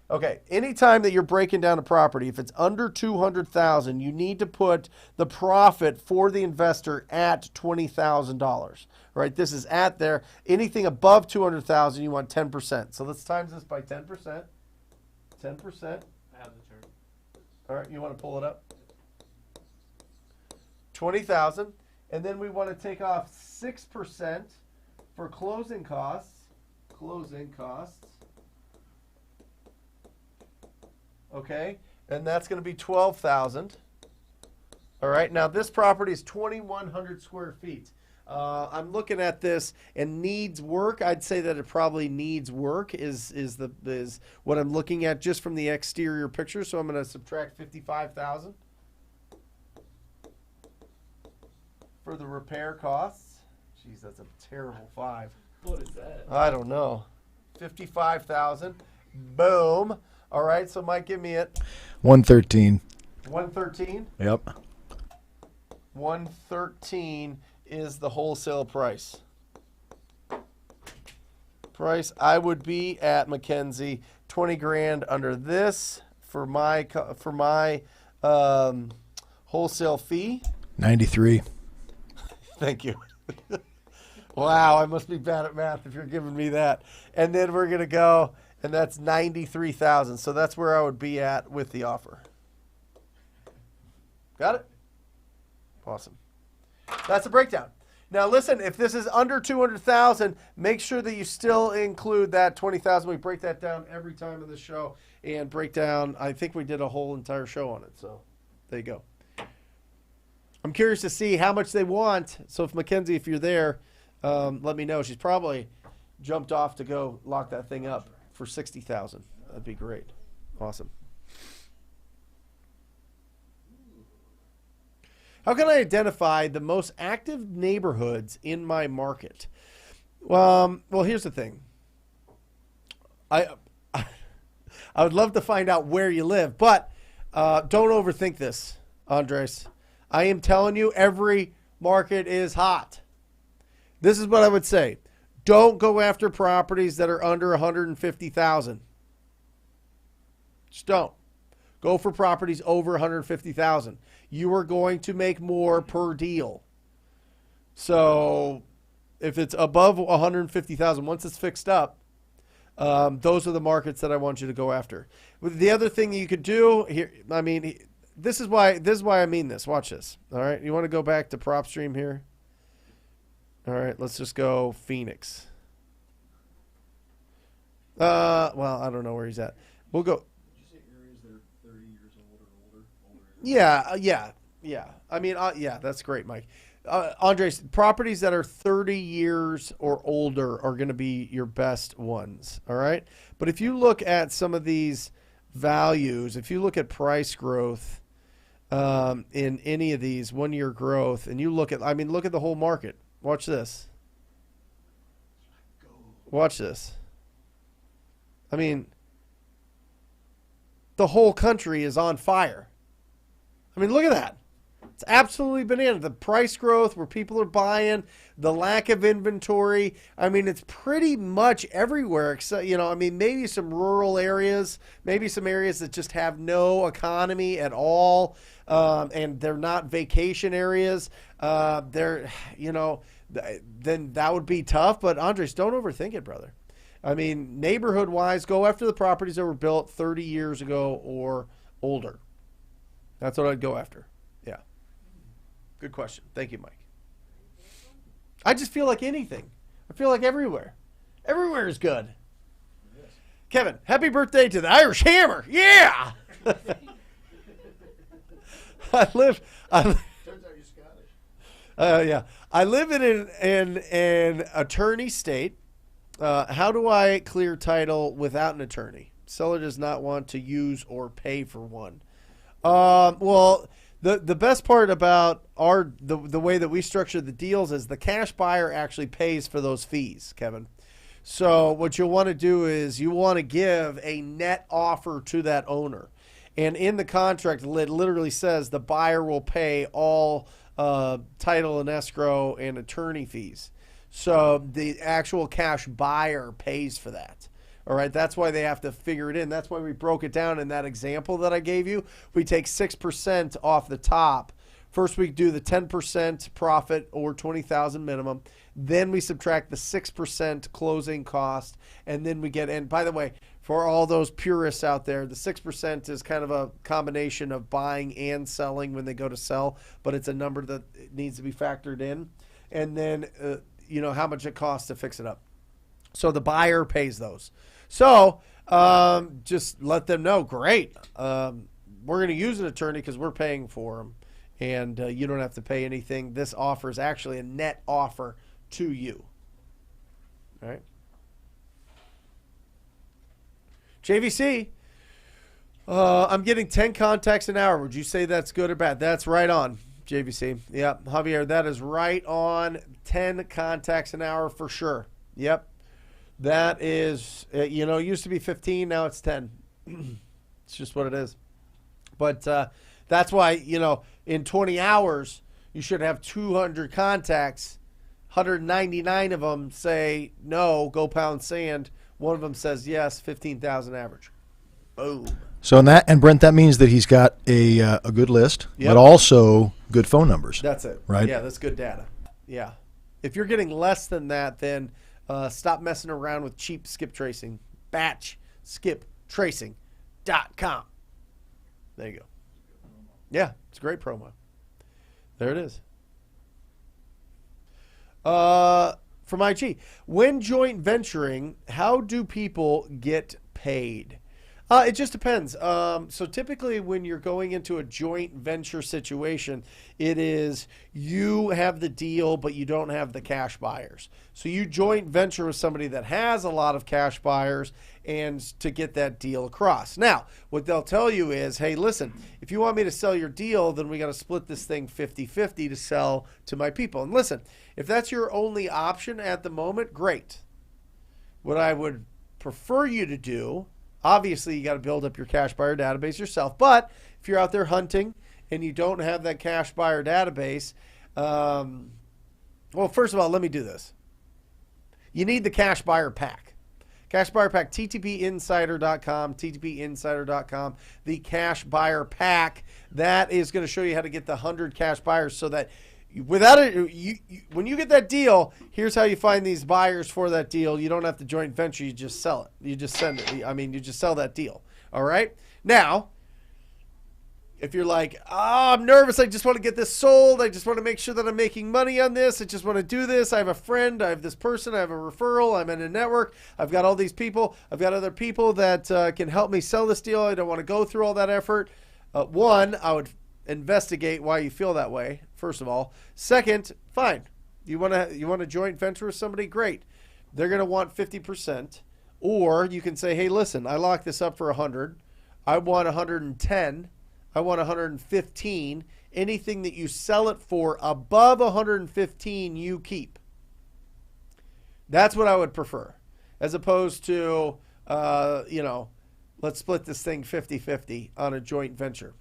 Okay, anytime that you're breaking down a property, if it's under 200,000, you need to put the profit for the investor at $20,000. Right? This is at there. Anything above 200,000, you want 10%. So let's times this by 10%. 10%. I have the chart. All right, you want to pull it up? 20,000, and then we want to take off 6% for closing costs. Closing costs. Okay, and that's going to be 12,000. All right, now this property is 2,100 square feet. I'm looking at this and needs work. I'd say that it probably needs work is what I'm looking at just from the exterior picture. So I'm going to subtract 55,000 for the repair costs. Jeez, that's a terrible 5. What is that? I don't know. 55,000. Boom. All right, so Mike, give me it. 113. 113. Yep. 113 is the wholesale price. I would be at Mackenzie 20 grand under this for my wholesale fee. 93. Thank you. Wow, I must be bad at math if you're giving me that. And then we're gonna go, and that's 93,000. So that's where I would be at with the offer. Got it? Awesome. That's a breakdown. Now listen, if this is under 200,000, make sure that you still include that 20,000. We break that down every time of the show and break down. I think we did a whole entire show on it. So there you go. I'm curious to see how much they want. So if Mackenzie, if you're there, let me know. She's probably jumped off to go lock that thing up for 60,000. That'd be great. Awesome. How can I identify the most active neighborhoods in my market? Well, here's the thing. I would love to find out where you live, but don't overthink this, Andres. I am telling you, every market is hot. This is what I would say. Don't go after properties that are under 150,000. Just don't. Go for properties over 150,000. You are going to make more per deal. So if it's above 150,000, once it's fixed up, those are the markets that I want you to go after. The other thing you could do here, I mean, this is why I mean this. Watch this. All right. You want to go back to prop stream here? All right. Let's just go Phoenix. Well, I don't know where he's at. We'll go. Yeah. I mean, yeah, that's great, Mike. Andres, properties that are 30 years or older are going to be your best ones, all right? But if you look at some of these values, if you look at price growth in any of these, 1 year growth, and you look at, look at the whole market. Watch this. Watch this. I mean, the whole country is on fire. I mean, look at that. It's absolutely bananas. The price growth, where people are buying, the lack of inventory. I mean, it's pretty much everywhere. Except, maybe some rural areas, maybe some areas that just have no economy at all, and they're not vacation areas. Then that would be tough. But Andres, don't overthink it, brother. I mean, neighborhood-wise, go after the properties that were built 30 years ago or older. That's what I'd go after. Yeah. Good question. Thank you, Mike. I just feel like anything. I feel like everywhere. Everywhere is good. Yes. Kevin, happy birthday to the Irish Hammer. Yeah. I live. Turns out you're Scottish. Yeah. I live in an attorney state. How do I clear title without an attorney? Seller does not want to use or pay for one. Well, the best part about the way that we structure the deals is the cash buyer actually pays for those fees, Kevin. So what you'll want to do is you want to give a net offer to that owner. And in the contract, it literally says the buyer will pay all title and escrow and attorney fees. So the actual cash buyer pays for that. All right, that's why they have to figure it in. That's why we broke it down in that example that I gave you. We take 6% off the top. First, we do the 10% profit or $20,000 minimum. Then we subtract the 6% closing cost, and then we get in. By the way, for all those purists out there, the 6% is kind of a combination of buying and selling when they go to sell, but it's a number that needs to be factored in. And then, how much it costs to fix it up. So the buyer pays those. So just let them know, great. We're going to use an attorney because we're paying for them, and you don't have to pay anything. This offer is actually a net offer to you. All right. JVC, I'm getting 10 contacts an hour. Would you say that's good or bad? That's right on, JVC. Yep, Javier, that is right on. 10 contacts an hour for sure. Yep. That is, it used to be 15, now it's 10. It's just what it is. But that's why, in 20 hours, you should have 200 contacts. 199 of them say no, go pound sand. One of them says yes, 15,000 average. Boom. So Brent, that means that he's got a good list, Yep. but also good phone numbers. That's it. Right? Yeah, that's good data. Yeah. If you're getting less than that, then stop messing around with cheap skip tracing. BatchSkipTracing.com. There you go. Yeah, it's a great promo. There it is. From IG, when joint venturing, how do people get paid? It just depends. So typically when you're going into a joint venture situation, it is you have the deal, but you don't have the cash buyers. So you joint venture with somebody that has a lot of cash buyers and to get that deal across. Now, what they'll tell you is, hey, listen, if you want me to sell your deal, then we got to split this thing 50-50 to sell to my people. And listen, if that's your only option at the moment, great. What I would prefer you to do, obviously, you got to build up your cash buyer database yourself. But if you're out there hunting and you don't have that cash buyer database, well, first of all, let me do this. You need the cash buyer pack. Cash buyer pack, ttpinsider.com, ttpinsider.com. The cash buyer pack, that is going to show you how to get the 100 cash buyers so that without it, when you get that deal, here's how you find these buyers for that deal. You don't have to joint venture. You just sell it. You just send it. You just sell that deal. All right. Now, if you're like, I'm nervous. I just want to get this sold. I just want to make sure that I'm making money on this. I just want to do this. I have a friend. I have this person. I have a referral. I'm in a network. I've got all these people. I've got other people that can help me sell this deal. I don't want to go through all that effort. One, I would investigate why you feel that way, first of all. Second, fine. You want to joint venture with somebody? Great. They're going to want 50%. Or you can say, hey, listen, I locked this up for 100. I want 110. I want 115. Anything that you sell it for above 115, you keep. That's what I would prefer. As opposed to, let's split this thing 50-50 on a joint venture.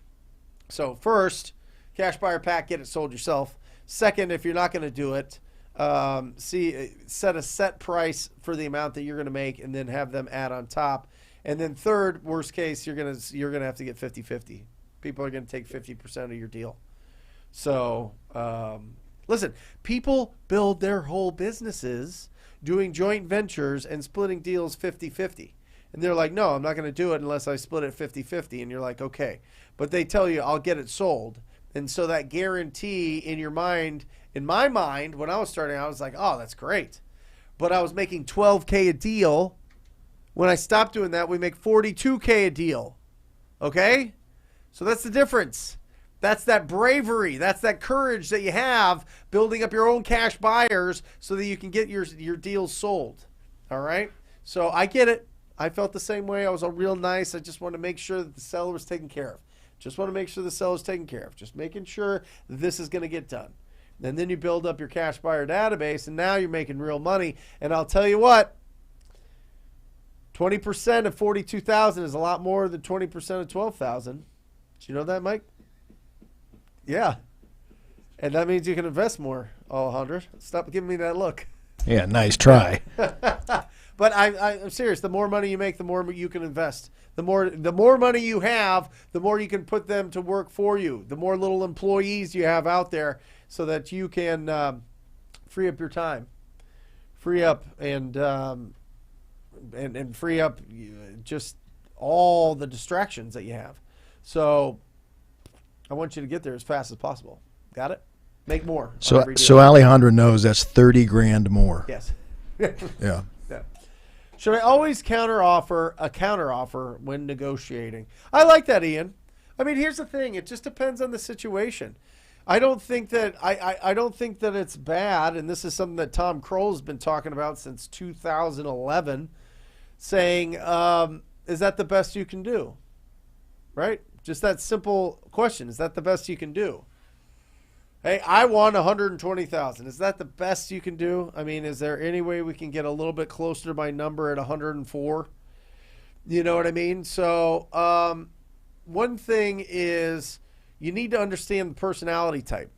So first, cash buyer pack, get it sold yourself. Second, if you're not going to do it, set a set price for the amount that you're going to make and then have them add on top. And then third, worst case, you're going to have to get 50-50. People are going to take 50% of your deal. So, listen, people build their whole businesses doing joint ventures and splitting deals 50-50. And they're like, no, I'm not going to do it unless I split it 50-50. And you're like, okay. But they tell you, I'll get it sold. And so that guarantee in your mind, in my mind, when I was starting, I was like, oh, that's great. But I was making $12K a deal. When I stopped doing that, we make $42K a deal. Okay? So that's the difference. That's that bravery. That's that courage that you have building up your own cash buyers so that you can get your deals sold. All right? So I get it. I felt the same way. I was real nice. I just wanted to make sure that the seller was taken care of. Just want to make sure the seller's taken care of. Just making sure that this is going to get done. And then you build up your cash buyer database, and now you're making real money. And I'll tell you what, 20% of 42,000 is a lot more than 20% of 12,000. Did you know that, Mike? Yeah. And that means you can invest more, Alejandro. Stop giving me that look. Yeah, nice try. But I'm serious. The more money you make, the more you can invest. The more money you have, the more you can put them to work for you. The more little employees you have out there, so that you can free up your time, free up and free up just all the distractions that you have. So I want you to get there as fast as possible. Got it? Make more. So Alejandro knows that's 30 grand more. Yes. Yeah. Yeah. Should I always counteroffer when negotiating? I like that, Ian. I mean, here's the thing. It just depends on the situation. I don't think that I don't think that it's bad, and this is something that Tom KROL has been talking about since 2011, saying, is that the best you can do? Right? Just that simple question. Is that the best you can do? Hey, I want 120,000. Is that the best you can do? I mean, is there any way we can get a little bit closer to my number at 104? You know what I mean? So one thing is you need to understand the personality type.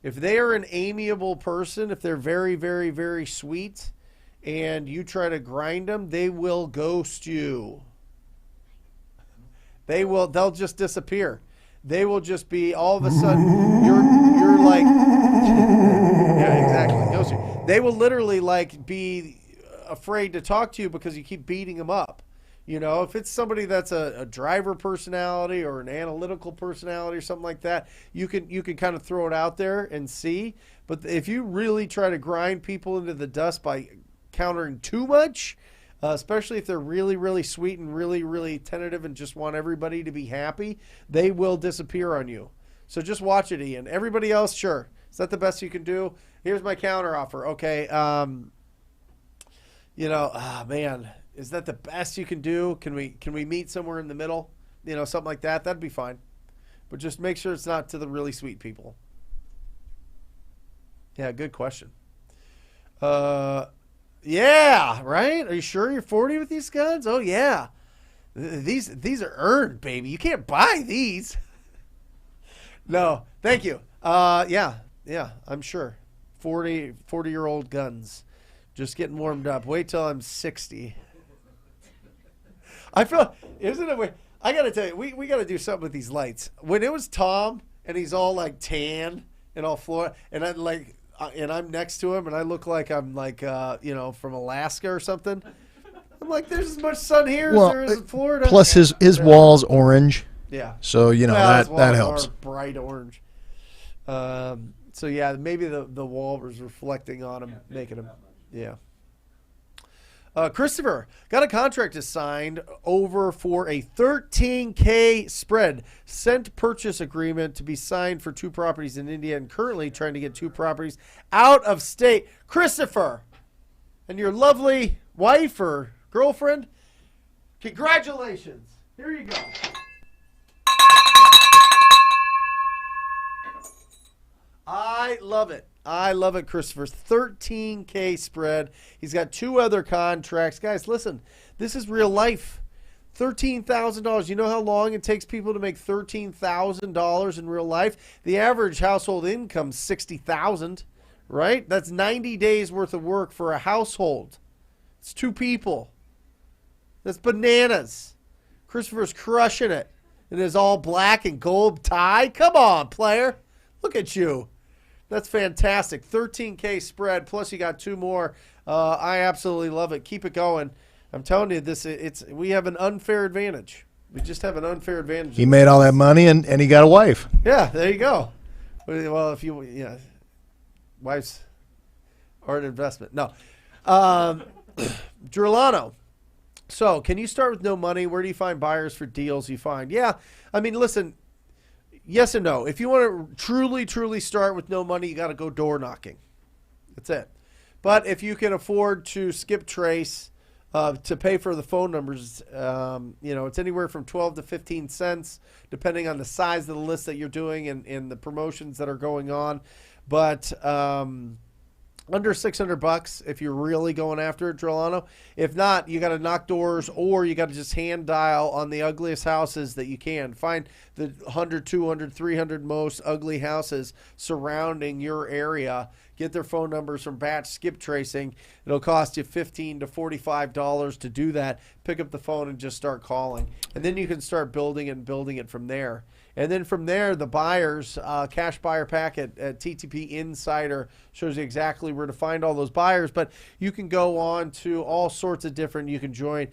If they are an amiable person, if they're very, very, very sweet, and you try to grind them, they will ghost you. They'll just disappear. They will just be, all of a sudden, you're like, yeah, exactly. Ghost you. They will literally like be afraid to talk to you because you keep beating them up. You know, if it's somebody that's a driver personality or an analytical personality or something like that, you can kind of throw it out there and see. But if you really try to grind people into the dust by countering too much, especially if they're really, really sweet and really, really tentative and just want everybody to be happy, they will disappear on you. So just watch it, Ian. Everybody else, sure. Is that the best you can do? Here's my counter offer. Okay. Man, is that the best you can do? Can we meet somewhere in the middle? You know, something like that. That'd be fine. But just make sure it's not to the really sweet people. Yeah, good question. Yeah, right? Are you sure you're 40 with these guns? Oh, yeah. These are earned, baby. You can't buy these. No, thank you. Yeah, I'm sure. 40-year-old guns. Just getting warmed up. Wait till I'm 60. I feel, isn't it weird? I got to tell you, we got to do something with these lights. When it was Tom, and he's all like tan and all Florida, and I'm next to him, and I look like I'm like, from Alaska or something. I'm like, there's as much sun here as there is in Florida. Plus his wall's orange. Yeah. So, that helps. Are bright orange. So, yeah, maybe the wall was reflecting on him, making him, yeah. Christopher, got a contract signed over for a $13K spread. Sent purchase agreement to be signed for 2 properties in India and currently trying to get 2 properties out of state. Christopher, and your lovely wife or girlfriend, congratulations. Here you go. I love it. I love it, Christopher. 13K spread. He's got 2 other contracts. Guys, listen, this is real life. $13,000. You know how long it takes people to make $13,000 in real life? The average household income is $60,000, right? That's 90 days worth of work for a household. It's 2 people. That's bananas. Christopher's crushing it in his all black and gold tie. Come on, player. Look at you. That's fantastic. 13K spread, plus you got 2 more. I absolutely love it. Keep it going. I'm telling you, we have an unfair advantage. We just have an unfair advantage. He made all that money, and he got a wife. Yeah, there you go. Well, wives are an investment. No. Gerlano. So, can you start with no money? Where do you find buyers for deals you find? Yeah, I mean, listen, yes and no. If you want to truly, truly start with no money, you got to go door knocking. That's it. But if you can afford to skip trace, to pay for the phone numbers. It's anywhere from 12 to 15 cents, depending on the size of the list that you're doing and the promotions that are going on. But under $600 if you're really going after it, Drolano. If not, you got to knock doors, or you got to just hand dial on the ugliest houses that you can. Find the 100, 200, 300 most ugly houses surrounding your area. Get their phone numbers from batch skip tracing. It'll cost you $15 to $45 to do that. Pick up the phone and just start calling. And then you can start building it from there. And then from there, the buyers, cash buyer packet at TTP Insider shows you exactly where to find all those buyers. But you can go on to all sorts of different, you can join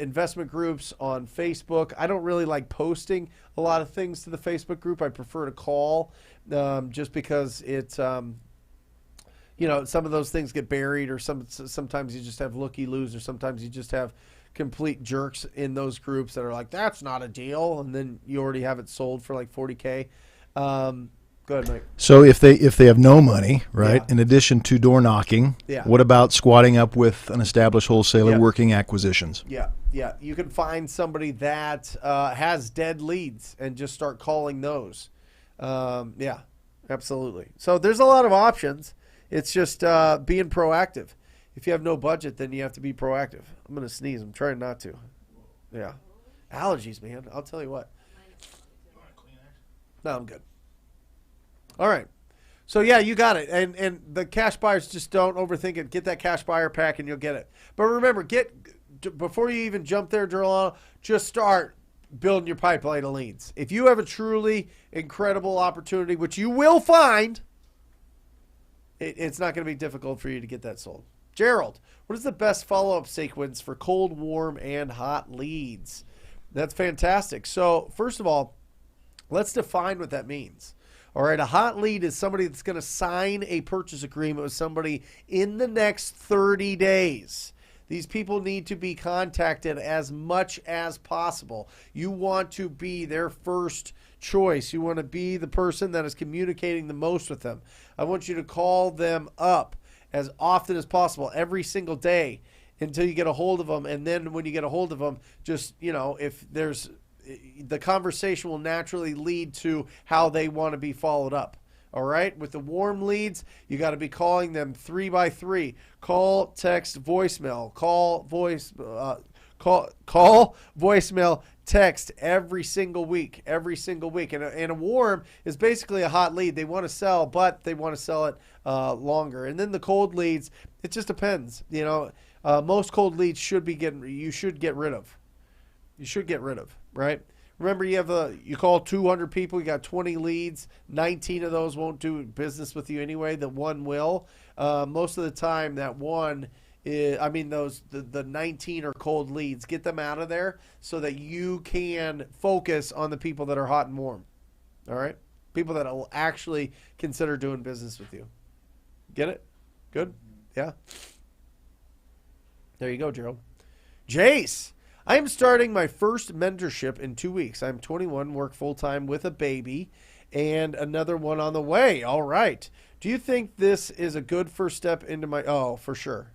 investment groups on Facebook. I don't really like posting a lot of things to the Facebook group. I prefer to call just because it's, some of those things get buried, or sometimes you just have looky-loos, or sometimes you just have complete jerks in those groups that are like, that's not a deal, and then you already have it sold for like $40K. Go ahead, Mike. So if they have no money, right, Yeah. in addition to door knocking, Yeah. what about squatting up with an established wholesaler Yeah. working acquisitions? Yeah. You can find somebody that has dead leads and just start calling those. Yeah, absolutely. So there's a lot of options. It's just being proactive. If you have no budget, then you have to be proactive. I'm going to sneeze. I'm trying not to. Yeah. Allergies, man. I'll tell you what. No, I'm good. All right. So, yeah, you got it. And the cash buyers, just don't overthink it. Get that cash buyer pack and you'll get it. But remember, before you even jump there, Gerlano, just start building your pipeline of leads. If you have a truly incredible opportunity, which you will find, it's not going to be difficult for you to get that sold. Gerald, what is the best follow-up sequence for cold, warm, and hot leads? That's fantastic. So, first of all, let's define what that means. All right, a hot lead is somebody that's going to sign a purchase agreement with somebody in the next 30 days. These people need to be contacted as much as possible. You want to be their first choice. You want to be the person that is communicating the most with them. I want you to call them up as often as possible every single day until you get a hold of them. And then when you get a hold of them, just, if there's the conversation will naturally lead to how they want to be followed up. All right. With the warm leads, you got to be calling them 3 by 3. Call, text, voicemail. Call, voicemail, text every single week. And a warm is basically a hot lead. They want to sell, but they want to sell it longer. And then the cold leads, it just depends. Most cold leads you should get rid of. Right? Remember, you call 200 people, you got 20 leads, 19 of those won't do business with you anyway. The one will. Most of the time, that one is, the 19 are cold leads. Get them out of there so that you can focus on the people that are hot and warm. All right? People that will actually consider doing business with you. Get it? Good? Yeah? There you go, Gerald. Jace. I am starting my first mentorship in 2 weeks. I'm 21, work full-time with a baby, and another one on the way. All right. Do you think this is a good first step into my... Oh, for sure.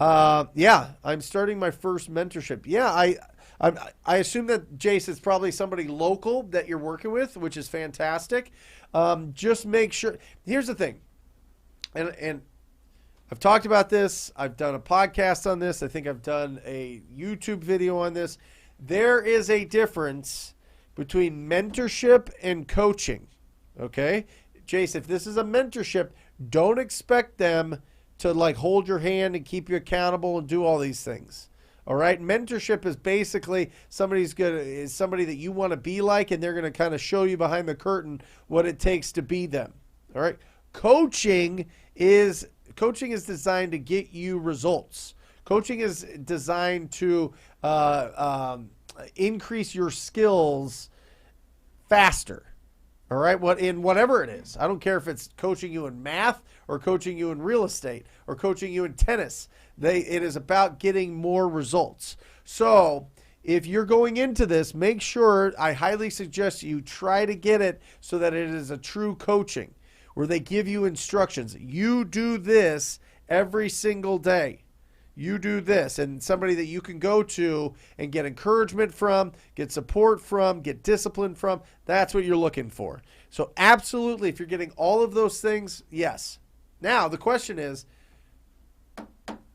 Yeah, I'm starting my first mentorship. Yeah, I assume that, Jace, it's probably somebody local that you're working with, which is fantastic. Just make sure... Here's the thing, and I've talked about this. I've done a podcast on this. I think I've done a YouTube video on this. There is a difference between mentorship and coaching. Okay? Jace, if this is a mentorship, don't expect them to hold your hand and keep you accountable and do all these things. All right? Mentorship is basically somebody that you want to be like, and they're going to kind of show you behind the curtain what it takes to be them. All right? Coaching is designed to get you results. Coaching is designed to increase your skills faster. All right, whatever it is. I don't care if it's coaching you in math or coaching you in real estate or coaching you in tennis. It is about getting more results. So if you're going into this, make sure, I highly suggest you try to get it so that it is a true coaching, where they give you instructions. You do this every single day. You do this, and somebody that you can go to and get encouragement from, get support from, get discipline from. That's what you're looking for. So absolutely, if you're getting all of those things, yes. Now, the question is,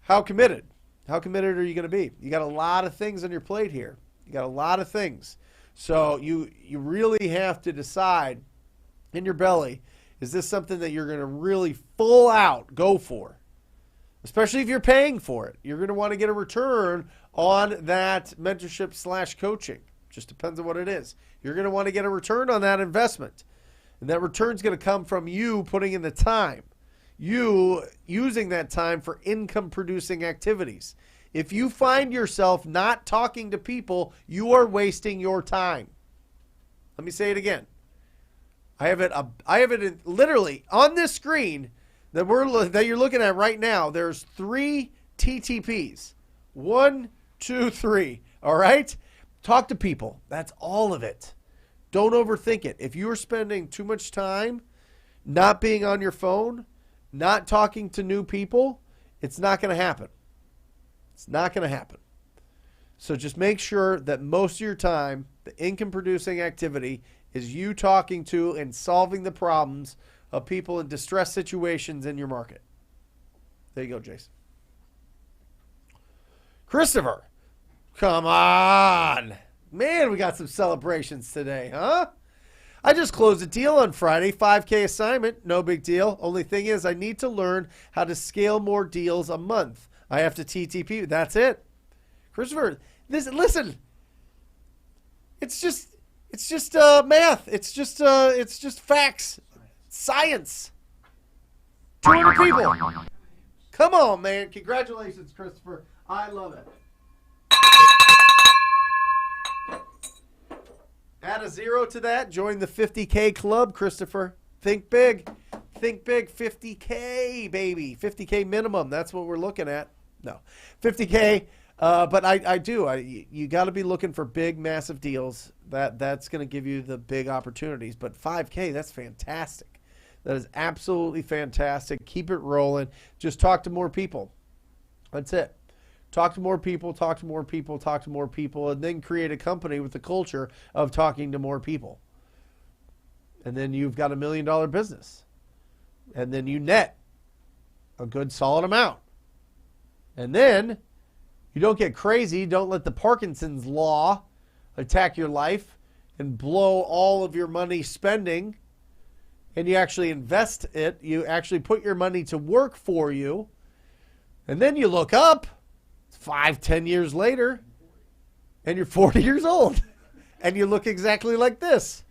how committed? How committed are you going to be? You got a lot of things on your plate here. You got a lot of things. So you really have to decide in your belly, is this something that you're going to really full out go for? Especially if you're paying for it. You're going to want to get a return on that mentorship / coaching. Just depends on what it is. You're going to want to get a return on that investment. And that return is going to come from you putting in the time. You using that time for income producing activities. If you find yourself not talking to people, you are wasting your time. Let me say it again. I have it literally on this screen that you're looking at right now. There's 3 TTPs. 1, 2, 3. All right? Talk to people. That's all of it. Don't overthink it. If you're spending too much time not being on your phone, not talking to new people, it's not going to happen. It's not going to happen. So just make sure that most of your time, the income producing activity, is you talking to and solving the problems of people in distress situations in your market. There you go, Jason. Christopher, come on. Man, we got some celebrations today, huh? I just closed a deal on Friday, 5K assignment, no big deal. Only thing is I need to learn how to scale more deals a month. I have to TTP. That's it. Christopher, listen. It's just math. It's just facts. Science. 200 people. Come on, man. Congratulations, Christopher. I love it. Add a 0 to that. Join the 50K club, Christopher. Think big. Think big. 50K, baby. 50K minimum. That's what we're looking at. No. 50K. But I do. You got to be looking for big, massive deals. That's going to give you the big opportunities. But 5K, that's fantastic. That is absolutely fantastic. Keep it rolling. Just talk to more people. That's it. Talk to more people, talk to more people, talk to more people, and then create a company with the culture of talking to more people. And then you've got $1 million business. And then you net a good solid amount. And then you don't get crazy. Don't let the Parkinson's law attack your life and blow all of your money spending. And you actually invest it. You actually put your money to work for you. And then you look up 5-10 years later and you're 40 years old and you look exactly like this.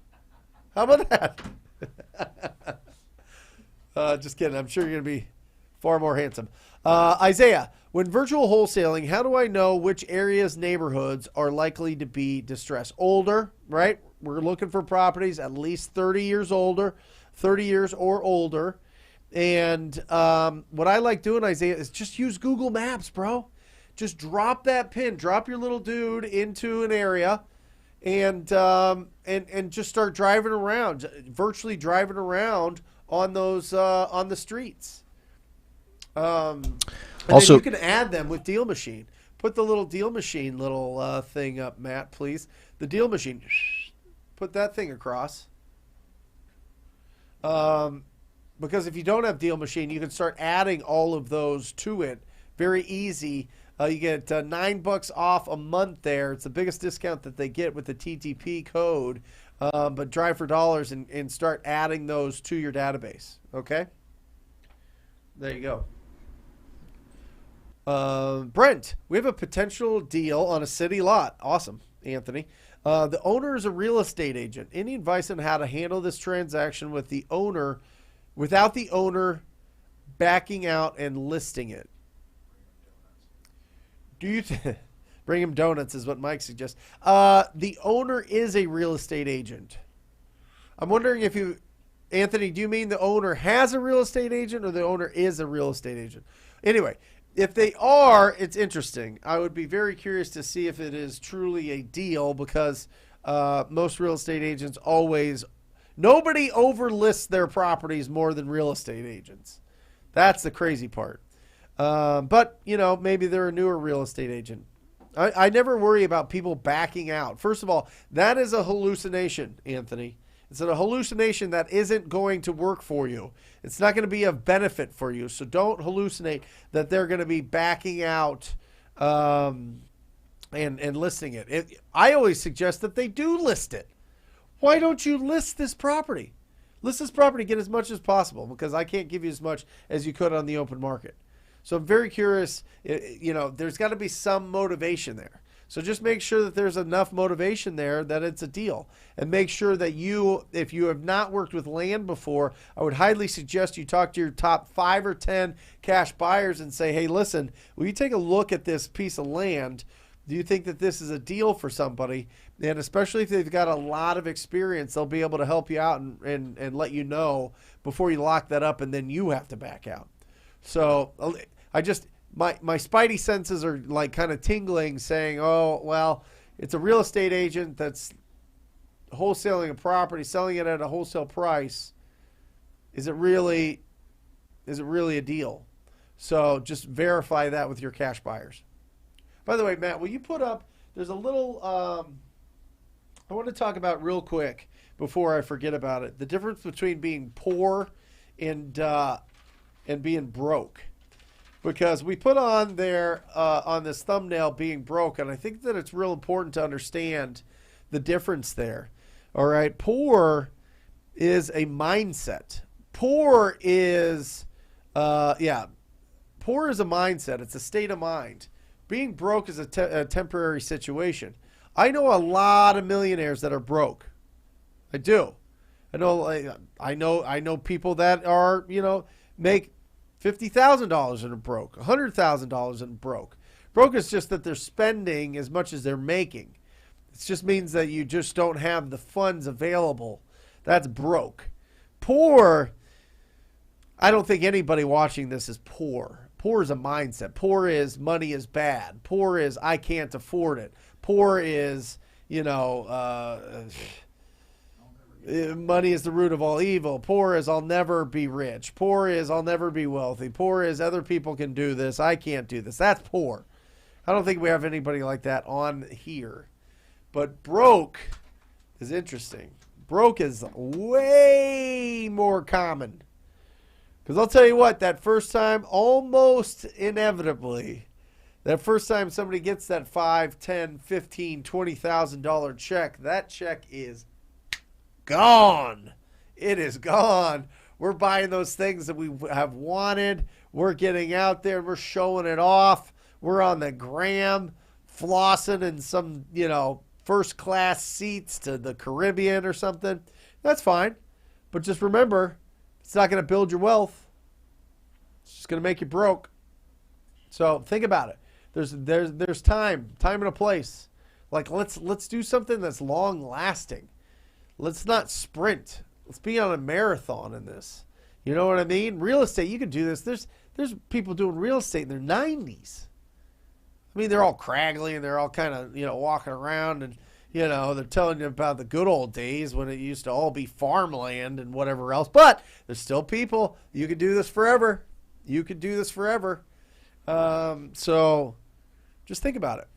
How about that? Just kidding. I'm sure you're going to be far more handsome. Isaiah, when virtual wholesaling, how do I know which areas, neighborhoods are likely to be distressed? Older, right? We're looking for properties at least 30 years older, 30 years or older. And what I like doing, Isaiah, is just use Google Maps, bro. Just drop that pin, drop your little dude into an area, and just start driving around, virtually driving around on those on the streets. And Also, then you can add them with Deal Machine. Put the little Deal Machine little thing up, Matt, please. The Deal Machine. Put that thing across. Because if you don't have Deal Machine, you can start adding all of those to it. Very easy. You get $9 off a month there. It's the biggest discount that they get with the TTP code. But Drive for Dollars and start adding those to your database. Okay? There you go. Brent, we have a potential deal on a city lot. Awesome, Anthony. The owner is a real estate agent. Any advice on how to handle this transaction with the owner without the owner backing out and listing it? Do you bring him donuts is what Mike suggests. The owner is a real estate agent. I'm wondering if you, Anthony, do you mean the owner has a real estate agent or the owner is a real estate agent? Anyway, if they are, it's interesting. I would be very curious to see if it is truly a deal because most real estate agents nobody overlists their properties more than real estate agents. That's the crazy part. But, you know, maybe they're a newer real estate agent. I never worry about people backing out. First of all, that is a hallucination, Anthony. It's a hallucination that isn't going to work for you. It's not going to be of benefit for you. So don't hallucinate that they're going to be backing out and listing it. I always suggest that they do list it. Why don't you list this property? List this property, get as much as possible, because I can't give you as much as you could on the open market. So I'm very curious, you know, there's got to be some motivation there. So just make sure that there's enough motivation there that it's a deal. And make sure that you, if you have not worked with land before, I would highly suggest you talk to your top 5 or 10 cash buyers and say, hey, listen, will you take a look at this piece of land? Do you think that this is a deal for somebody? And especially if they've got a lot of experience, they'll be able to help you out and let you know before you lock that up and then you have to back out. So I just, my spidey senses are like kind of tingling saying, oh, well, it's a real estate agent that's wholesaling a property, selling it at a wholesale price. Is it really a deal? So just verify that with your cash buyers. By the way, Matt, will you put up, there's a little, I want to talk about real quick before I forget about it, the difference between being poor and being broke. Because we put on there on this thumbnail being broke, and I think that it's real important to understand the difference there. All right, poor is a mindset. Poor is poor is a mindset. It's a state of mind. Being broke is a temporary situation. I know a lot of millionaires that are broke. I do. I know people that are, you know, make $50,000 and are broke, $100,000 and broke. Broke is just that they're spending as much as they're making. It just means that you just don't have the funds available. That's broke. Poor, I don't think anybody watching this is poor. Poor is a mindset. Poor is money is bad. Poor is I can't afford it. Poor is, you know, money is the root of all evil. Poor is I'll never be rich. Poor is I'll never be wealthy. Poor is other people can do this. I can't do this. That's poor. I don't think we have anybody like that on here. But broke is interesting. Broke is way more common. Because I'll tell you what, that first time, almost inevitably, that first time somebody gets that $5, $10, $15, $20,000 check, that check is gone. It is gone. We're buying those things that we have wanted. We're getting out there. We're showing it off. We're on the gram, flossing in some, you know, first class seats to the Caribbean or something. That's fine. But just remember, it's not going to build your wealth. It's just going to make you broke. So think about it. There's time and a place. Like let's do something that's long lasting. Let's not sprint. Let's be on a marathon in this. You know what I mean? Real estate, you can do this. There's people doing real estate in their 90s. I mean, they're all craggly and they're all kind of, you know, walking around and, you know, they're telling you about the good old days when it used to all be farmland and whatever else. But there's still people. You could do this forever. You could do this forever. So just think about it.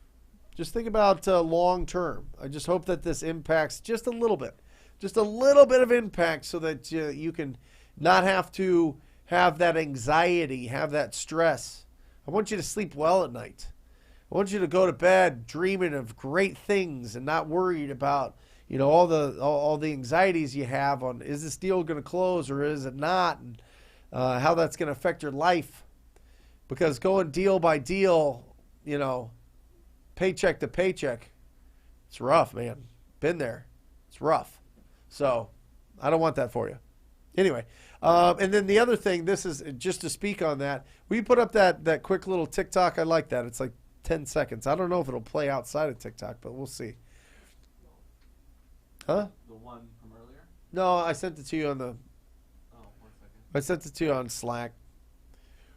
Just think about long term. I just hope that this impacts just a little bit. Just a little bit of impact so that you can not have to have that anxiety, have that stress. I want you to sleep well at night. I want you to go to bed dreaming of great things and not worried about, you know, all the anxieties you have on is this deal going to close or is it not, and how that's going to affect your life. Because going deal by deal, you know, paycheck to paycheck, it's rough, man. Been there. It's rough. So I don't want that for you. Anyway, and then the other thing, this is just to speak on that. Will you put up that quick little TikTok? I like that. It's like 10 seconds. I don't know if it'll play outside of TikTok, but we'll see. Huh? The one from earlier? No, I sent it to you on the... Oh, 1 second. I sent it to you on Slack.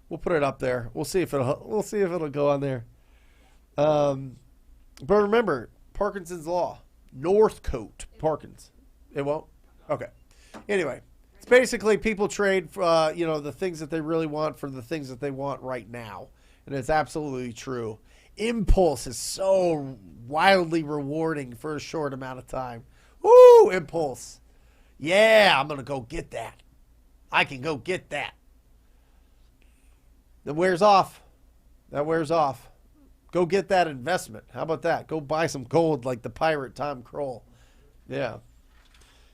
We'll put it up there. We'll see if it'll go on there. But remember, Parkinson's Law. Northcote Parkins. It won't? Okay. Anyway, It's basically people trade, the things that they really want for the things that they want right now. And it's absolutely true. Impulse is so wildly rewarding for a short amount of time. Woo, impulse. Yeah, I'm going to go get that. I can go get that. That wears off. That wears off. Go get that investment. How about that? Go buy some gold like the pirate Tom KROL. Yeah.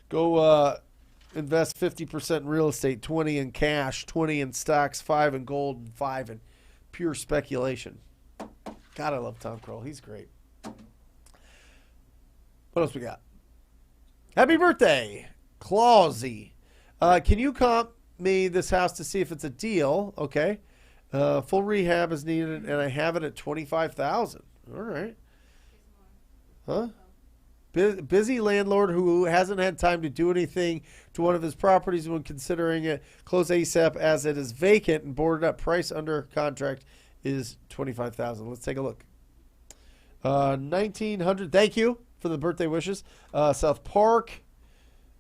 Go invest 50% in real estate, 20 in cash, 20 in stocks, 5 in gold, and 5 in pure speculation. God, I love Tom KROL. He's great. What else we got? Happy birthday, Clausy. Can you comp me this house to see if it's a deal? Okay. Full rehab is needed, and I have it at $25,000. All right. Huh? Busy landlord who hasn't had time to do anything to one of his properties when considering it. Close ASAP as it is vacant and boarded up. Price under contract is $25,000. Let's take a look. 1900. Thank you for the birthday wishes. South Park,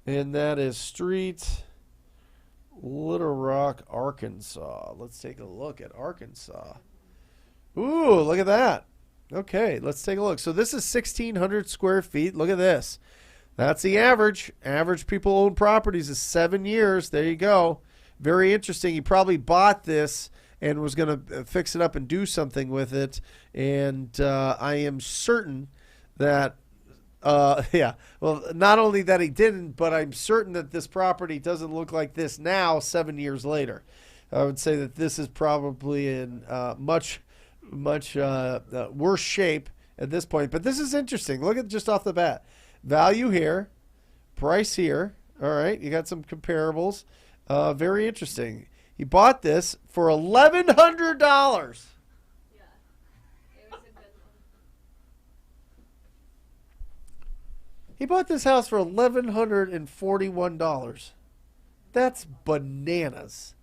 and that is Street Little Rock, Arkansas. Let's take a look at Arkansas. Ooh, look at that. Okay, let's take a look. So this is 1,600 square feet. Look at this. That's the average. Average people own properties is 7 years. There you go. Very interesting. He probably bought this and was going to fix it up and do something with it. And I am certain that, well, not only that he didn't, but I'm certain that this property doesn't look like this now 7 years later. I would say that this is probably in much worse shape at this point. But this is interesting. Look at just off the bat. Value here, price here. All right, you got some comparables. Very interesting. He bought this for $1,100. Yeah, it was a good one. He bought this house for $1,141. That's bananas.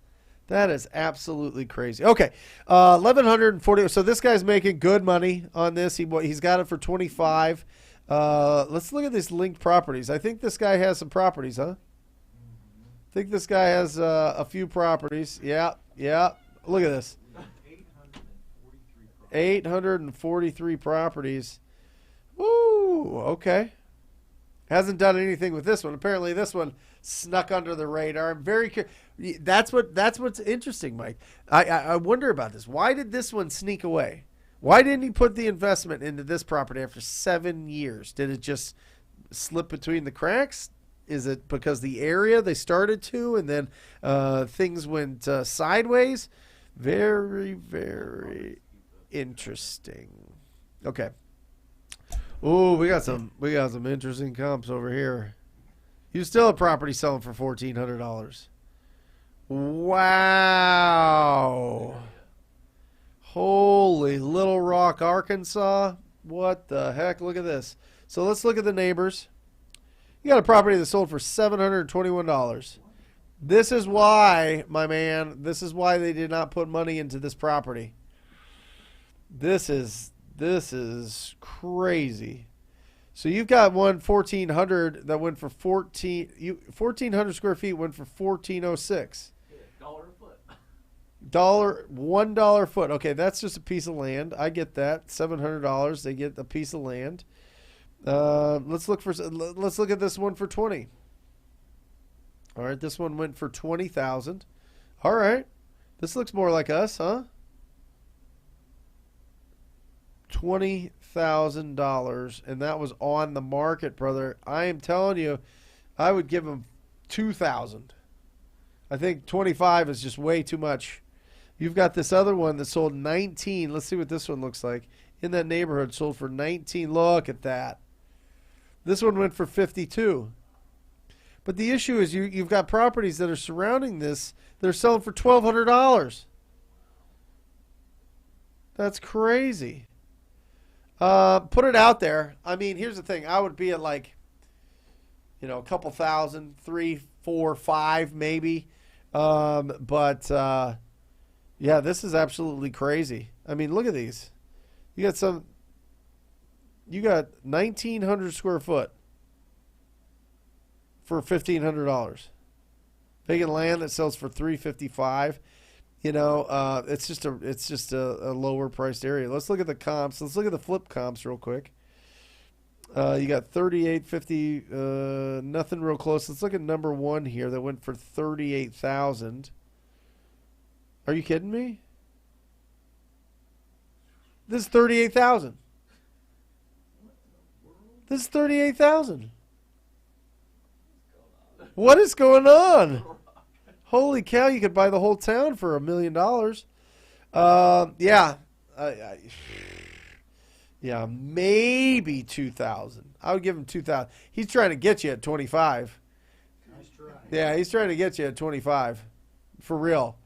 That is absolutely crazy. Okay, 1,140. So this guy's making good money on this. He's got it for 25. Let's look at these linked properties. I think this guy has some properties, huh? I think this guy has a few properties. Yeah. Look at this. 843 properties. Ooh, okay. Hasn't done anything with this one. Apparently, this one snuck under the radar. I'm very curious. That's what's interesting, Mike. I wonder about this. Why did this one sneak away? Why didn't he put the investment into this property after 7 years? Did it just slip between the cracks? Is it because the area they started to, and then things went sideways? Very, very interesting. Okay. Oh, we got some interesting comps over here. You still have property selling for $1,400. Wow. Holy Little Rock, Arkansas. What the heck? Look at this. So let's look at the neighbors. You got a property that sold for $721. This is why, my man, this is why they did not put money into this property. This is crazy. So you've got one 1,400 that went for 1,400 square feet went for $1,406. $1 a foot. $1 a foot. Okay, that's just a piece of land. I get that. $700. They get a piece of land. Let's look at this one for 20. All right, this one went for 20,000. All right, this looks more like us, huh? $20,000, and that was on the market, brother. I am telling you, I would give him 2,000. I think 25 is just way too much. You've got this other one that sold 19. Let's see what this one looks like. In that neighborhood, sold for 19. Look at that. This one went for 52. But the issue is you've got properties that are surrounding this. They're selling for $1,200. That's crazy. Put it out there. I mean, here's the thing. I would be at like, a couple thousand, 3, 4, 5 maybe. Yeah, this is absolutely crazy. I mean, look at these. You got 1,900 square foot for $1,500. Vacant land that sells for $355. You know, it's just a lower priced area. Let's look at the comps. Let's look at the flip comps real quick. You got 3850, nothing real close. Let's look at number one here that went for 38,000. Are you kidding me? This is 38,000. This is 38,000. What is going on? Holy cow! You could buy the whole town for $1 million. Yeah, yeah, maybe 2,000. I would give him 2,000. He's trying to get you at 25. Nice try. Yeah, he's trying to get you at 25, for real.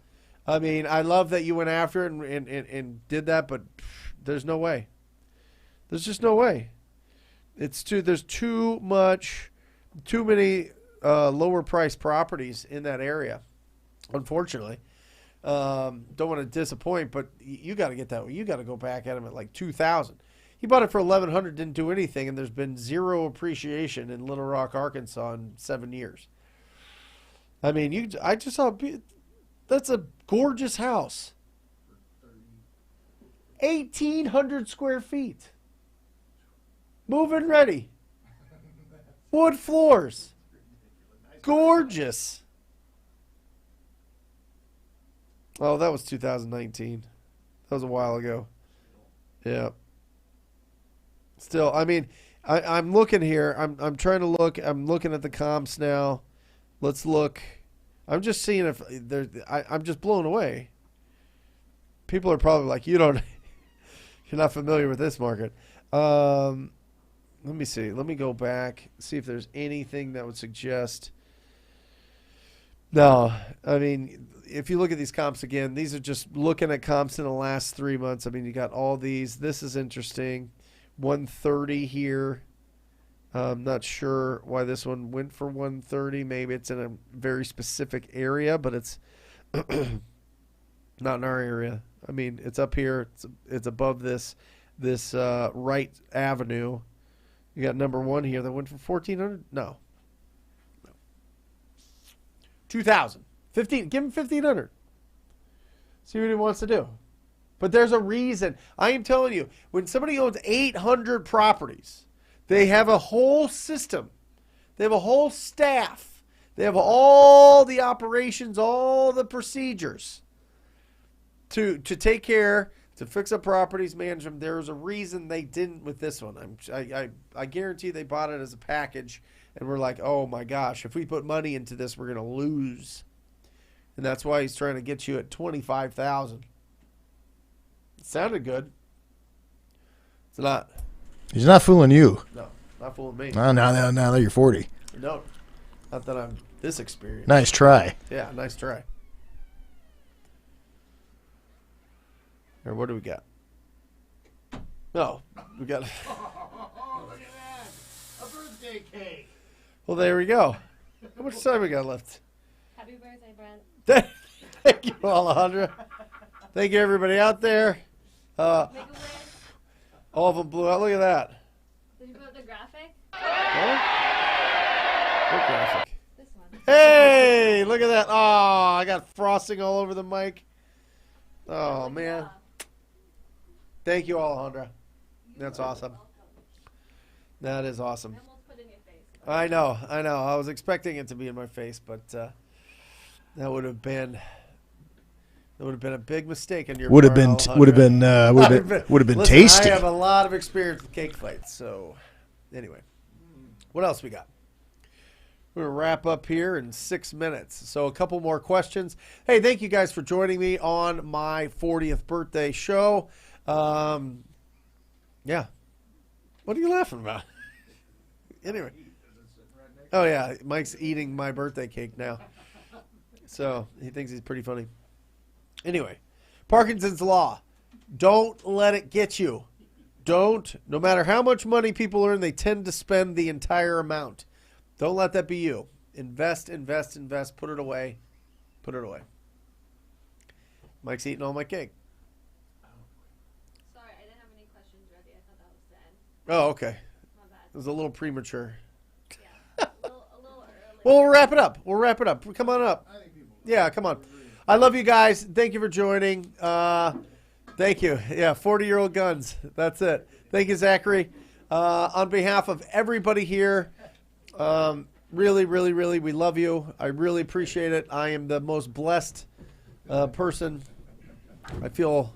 I mean, I love that you went after it and did that, but there's no way. There's just no way. There's too many lower priced properties in that area. Unfortunately, don't want to disappoint, but you got to get that. You got to go back at him at like 2,000. He bought it for 1,100, didn't do anything, and there's been zero appreciation in Little Rock, Arkansas in 7 years. I mean, I just saw that's a gorgeous house. 1,800 square feet. Move-in ready. Wood floors. Gorgeous. Oh, that was 2019. That was a while ago. Yeah. Still, I mean, I'm looking here. I'm trying to look. I'm looking at the comps now. Let's look. I'm just seeing if there's. I'm just blown away. People are probably like, you're not familiar with this market. Let me see. Let me go back, see if there's anything that would suggest. No, I mean, if you look at these comps again, these are just looking at comps in the last 3 months. I mean, you got all these. This is interesting. 130 here. I'm not sure why this one went for 130. Maybe it's in a very specific area, but it's not in our area. I mean, it's up here. It's above this right avenue. You got number one here that went for 1,400. No. 2,000. 15. Give him 1,500. See what he wants to do. But there's a reason. I am telling you, when somebody owns 800 properties, they have a whole system. They have a whole staff. They have all the operations, all the procedures to take care, to fix up properties, manage them. There's a reason they didn't with this one. I guarantee they bought it as a package, and we're like, oh my gosh, if we put money into this, we're going to lose. And that's why he's trying to get you at 25,000. It sounded good. It's not. He's not fooling you. No, not fooling me. Now that you're 40. No, not that I'm this experienced. Nice try. Yeah, nice try. Or what do we got? No, we got. Oh, look at that! A birthday cake. Well, there we go. How much time we got left? Happy birthday, Brent. Thank you, Alejandra. Thank you, everybody out there. Make a wish. All of them blew out. Look at that. Did you put up the graphic? Huh? What graphic? This one. Hey, look at that. Oh, I got frosting all over the mic. Oh, man. Thank you, Alejandra. That's awesome. That is awesome. I almost put it in your face. I know. I was expecting it to be in my face, but that would have been a big mistake on your Would have part, been Alejandra. would have been Listen, tasty. I have a lot of experience with cake fights, so anyway. What else we got? We're going to wrap up here in 6 minutes. So a couple more questions. Hey, thank you guys for joining me on my 40th birthday show. Yeah. What are you laughing about? Anyway. Oh, yeah. Mike's eating my birthday cake now. So he thinks he's pretty funny. Anyway, Parkinson's Law. Don't let it get you. Don't. No matter how much money people earn, they tend to spend the entire amount. Don't let that be you. Invest, invest, invest. Put it away. Put it away. Mike's eating all my cake. Sorry, I didn't have any questions ready. I thought that was the end. Oh, okay. My bad. It was a little premature. Yeah, a little early. Well, we'll wrap it up. We'll wrap it up. Come on up. Yeah, come on. I love you guys. Thank you for joining. Thank you. Yeah, 40-year-old guns. That's it. Thank you, Zachary. On behalf of everybody here, really, really, really, we love you. I really appreciate it. I am the most blessed person. I feel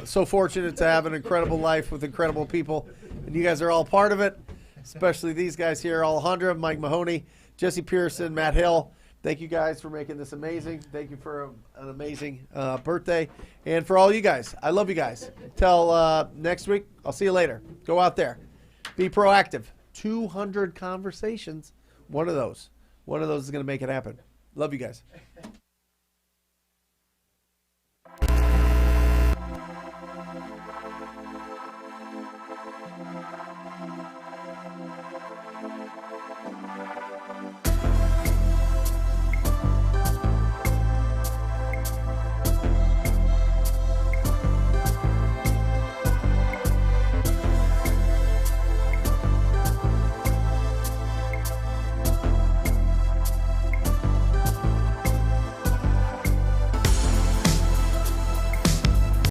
so fortunate to have an incredible life with incredible people, and you guys are all part of it, especially these guys here, Alejandra, Mike Mahoney, Jesse Pearson, Matt Hill. Thank you guys for making this amazing. Thank you for an amazing birthday. And for all you guys, I love you guys. Till next week, I'll see you later. Go out there. Be proactive. 200 conversations. One of those is going to make it happen. Love you guys.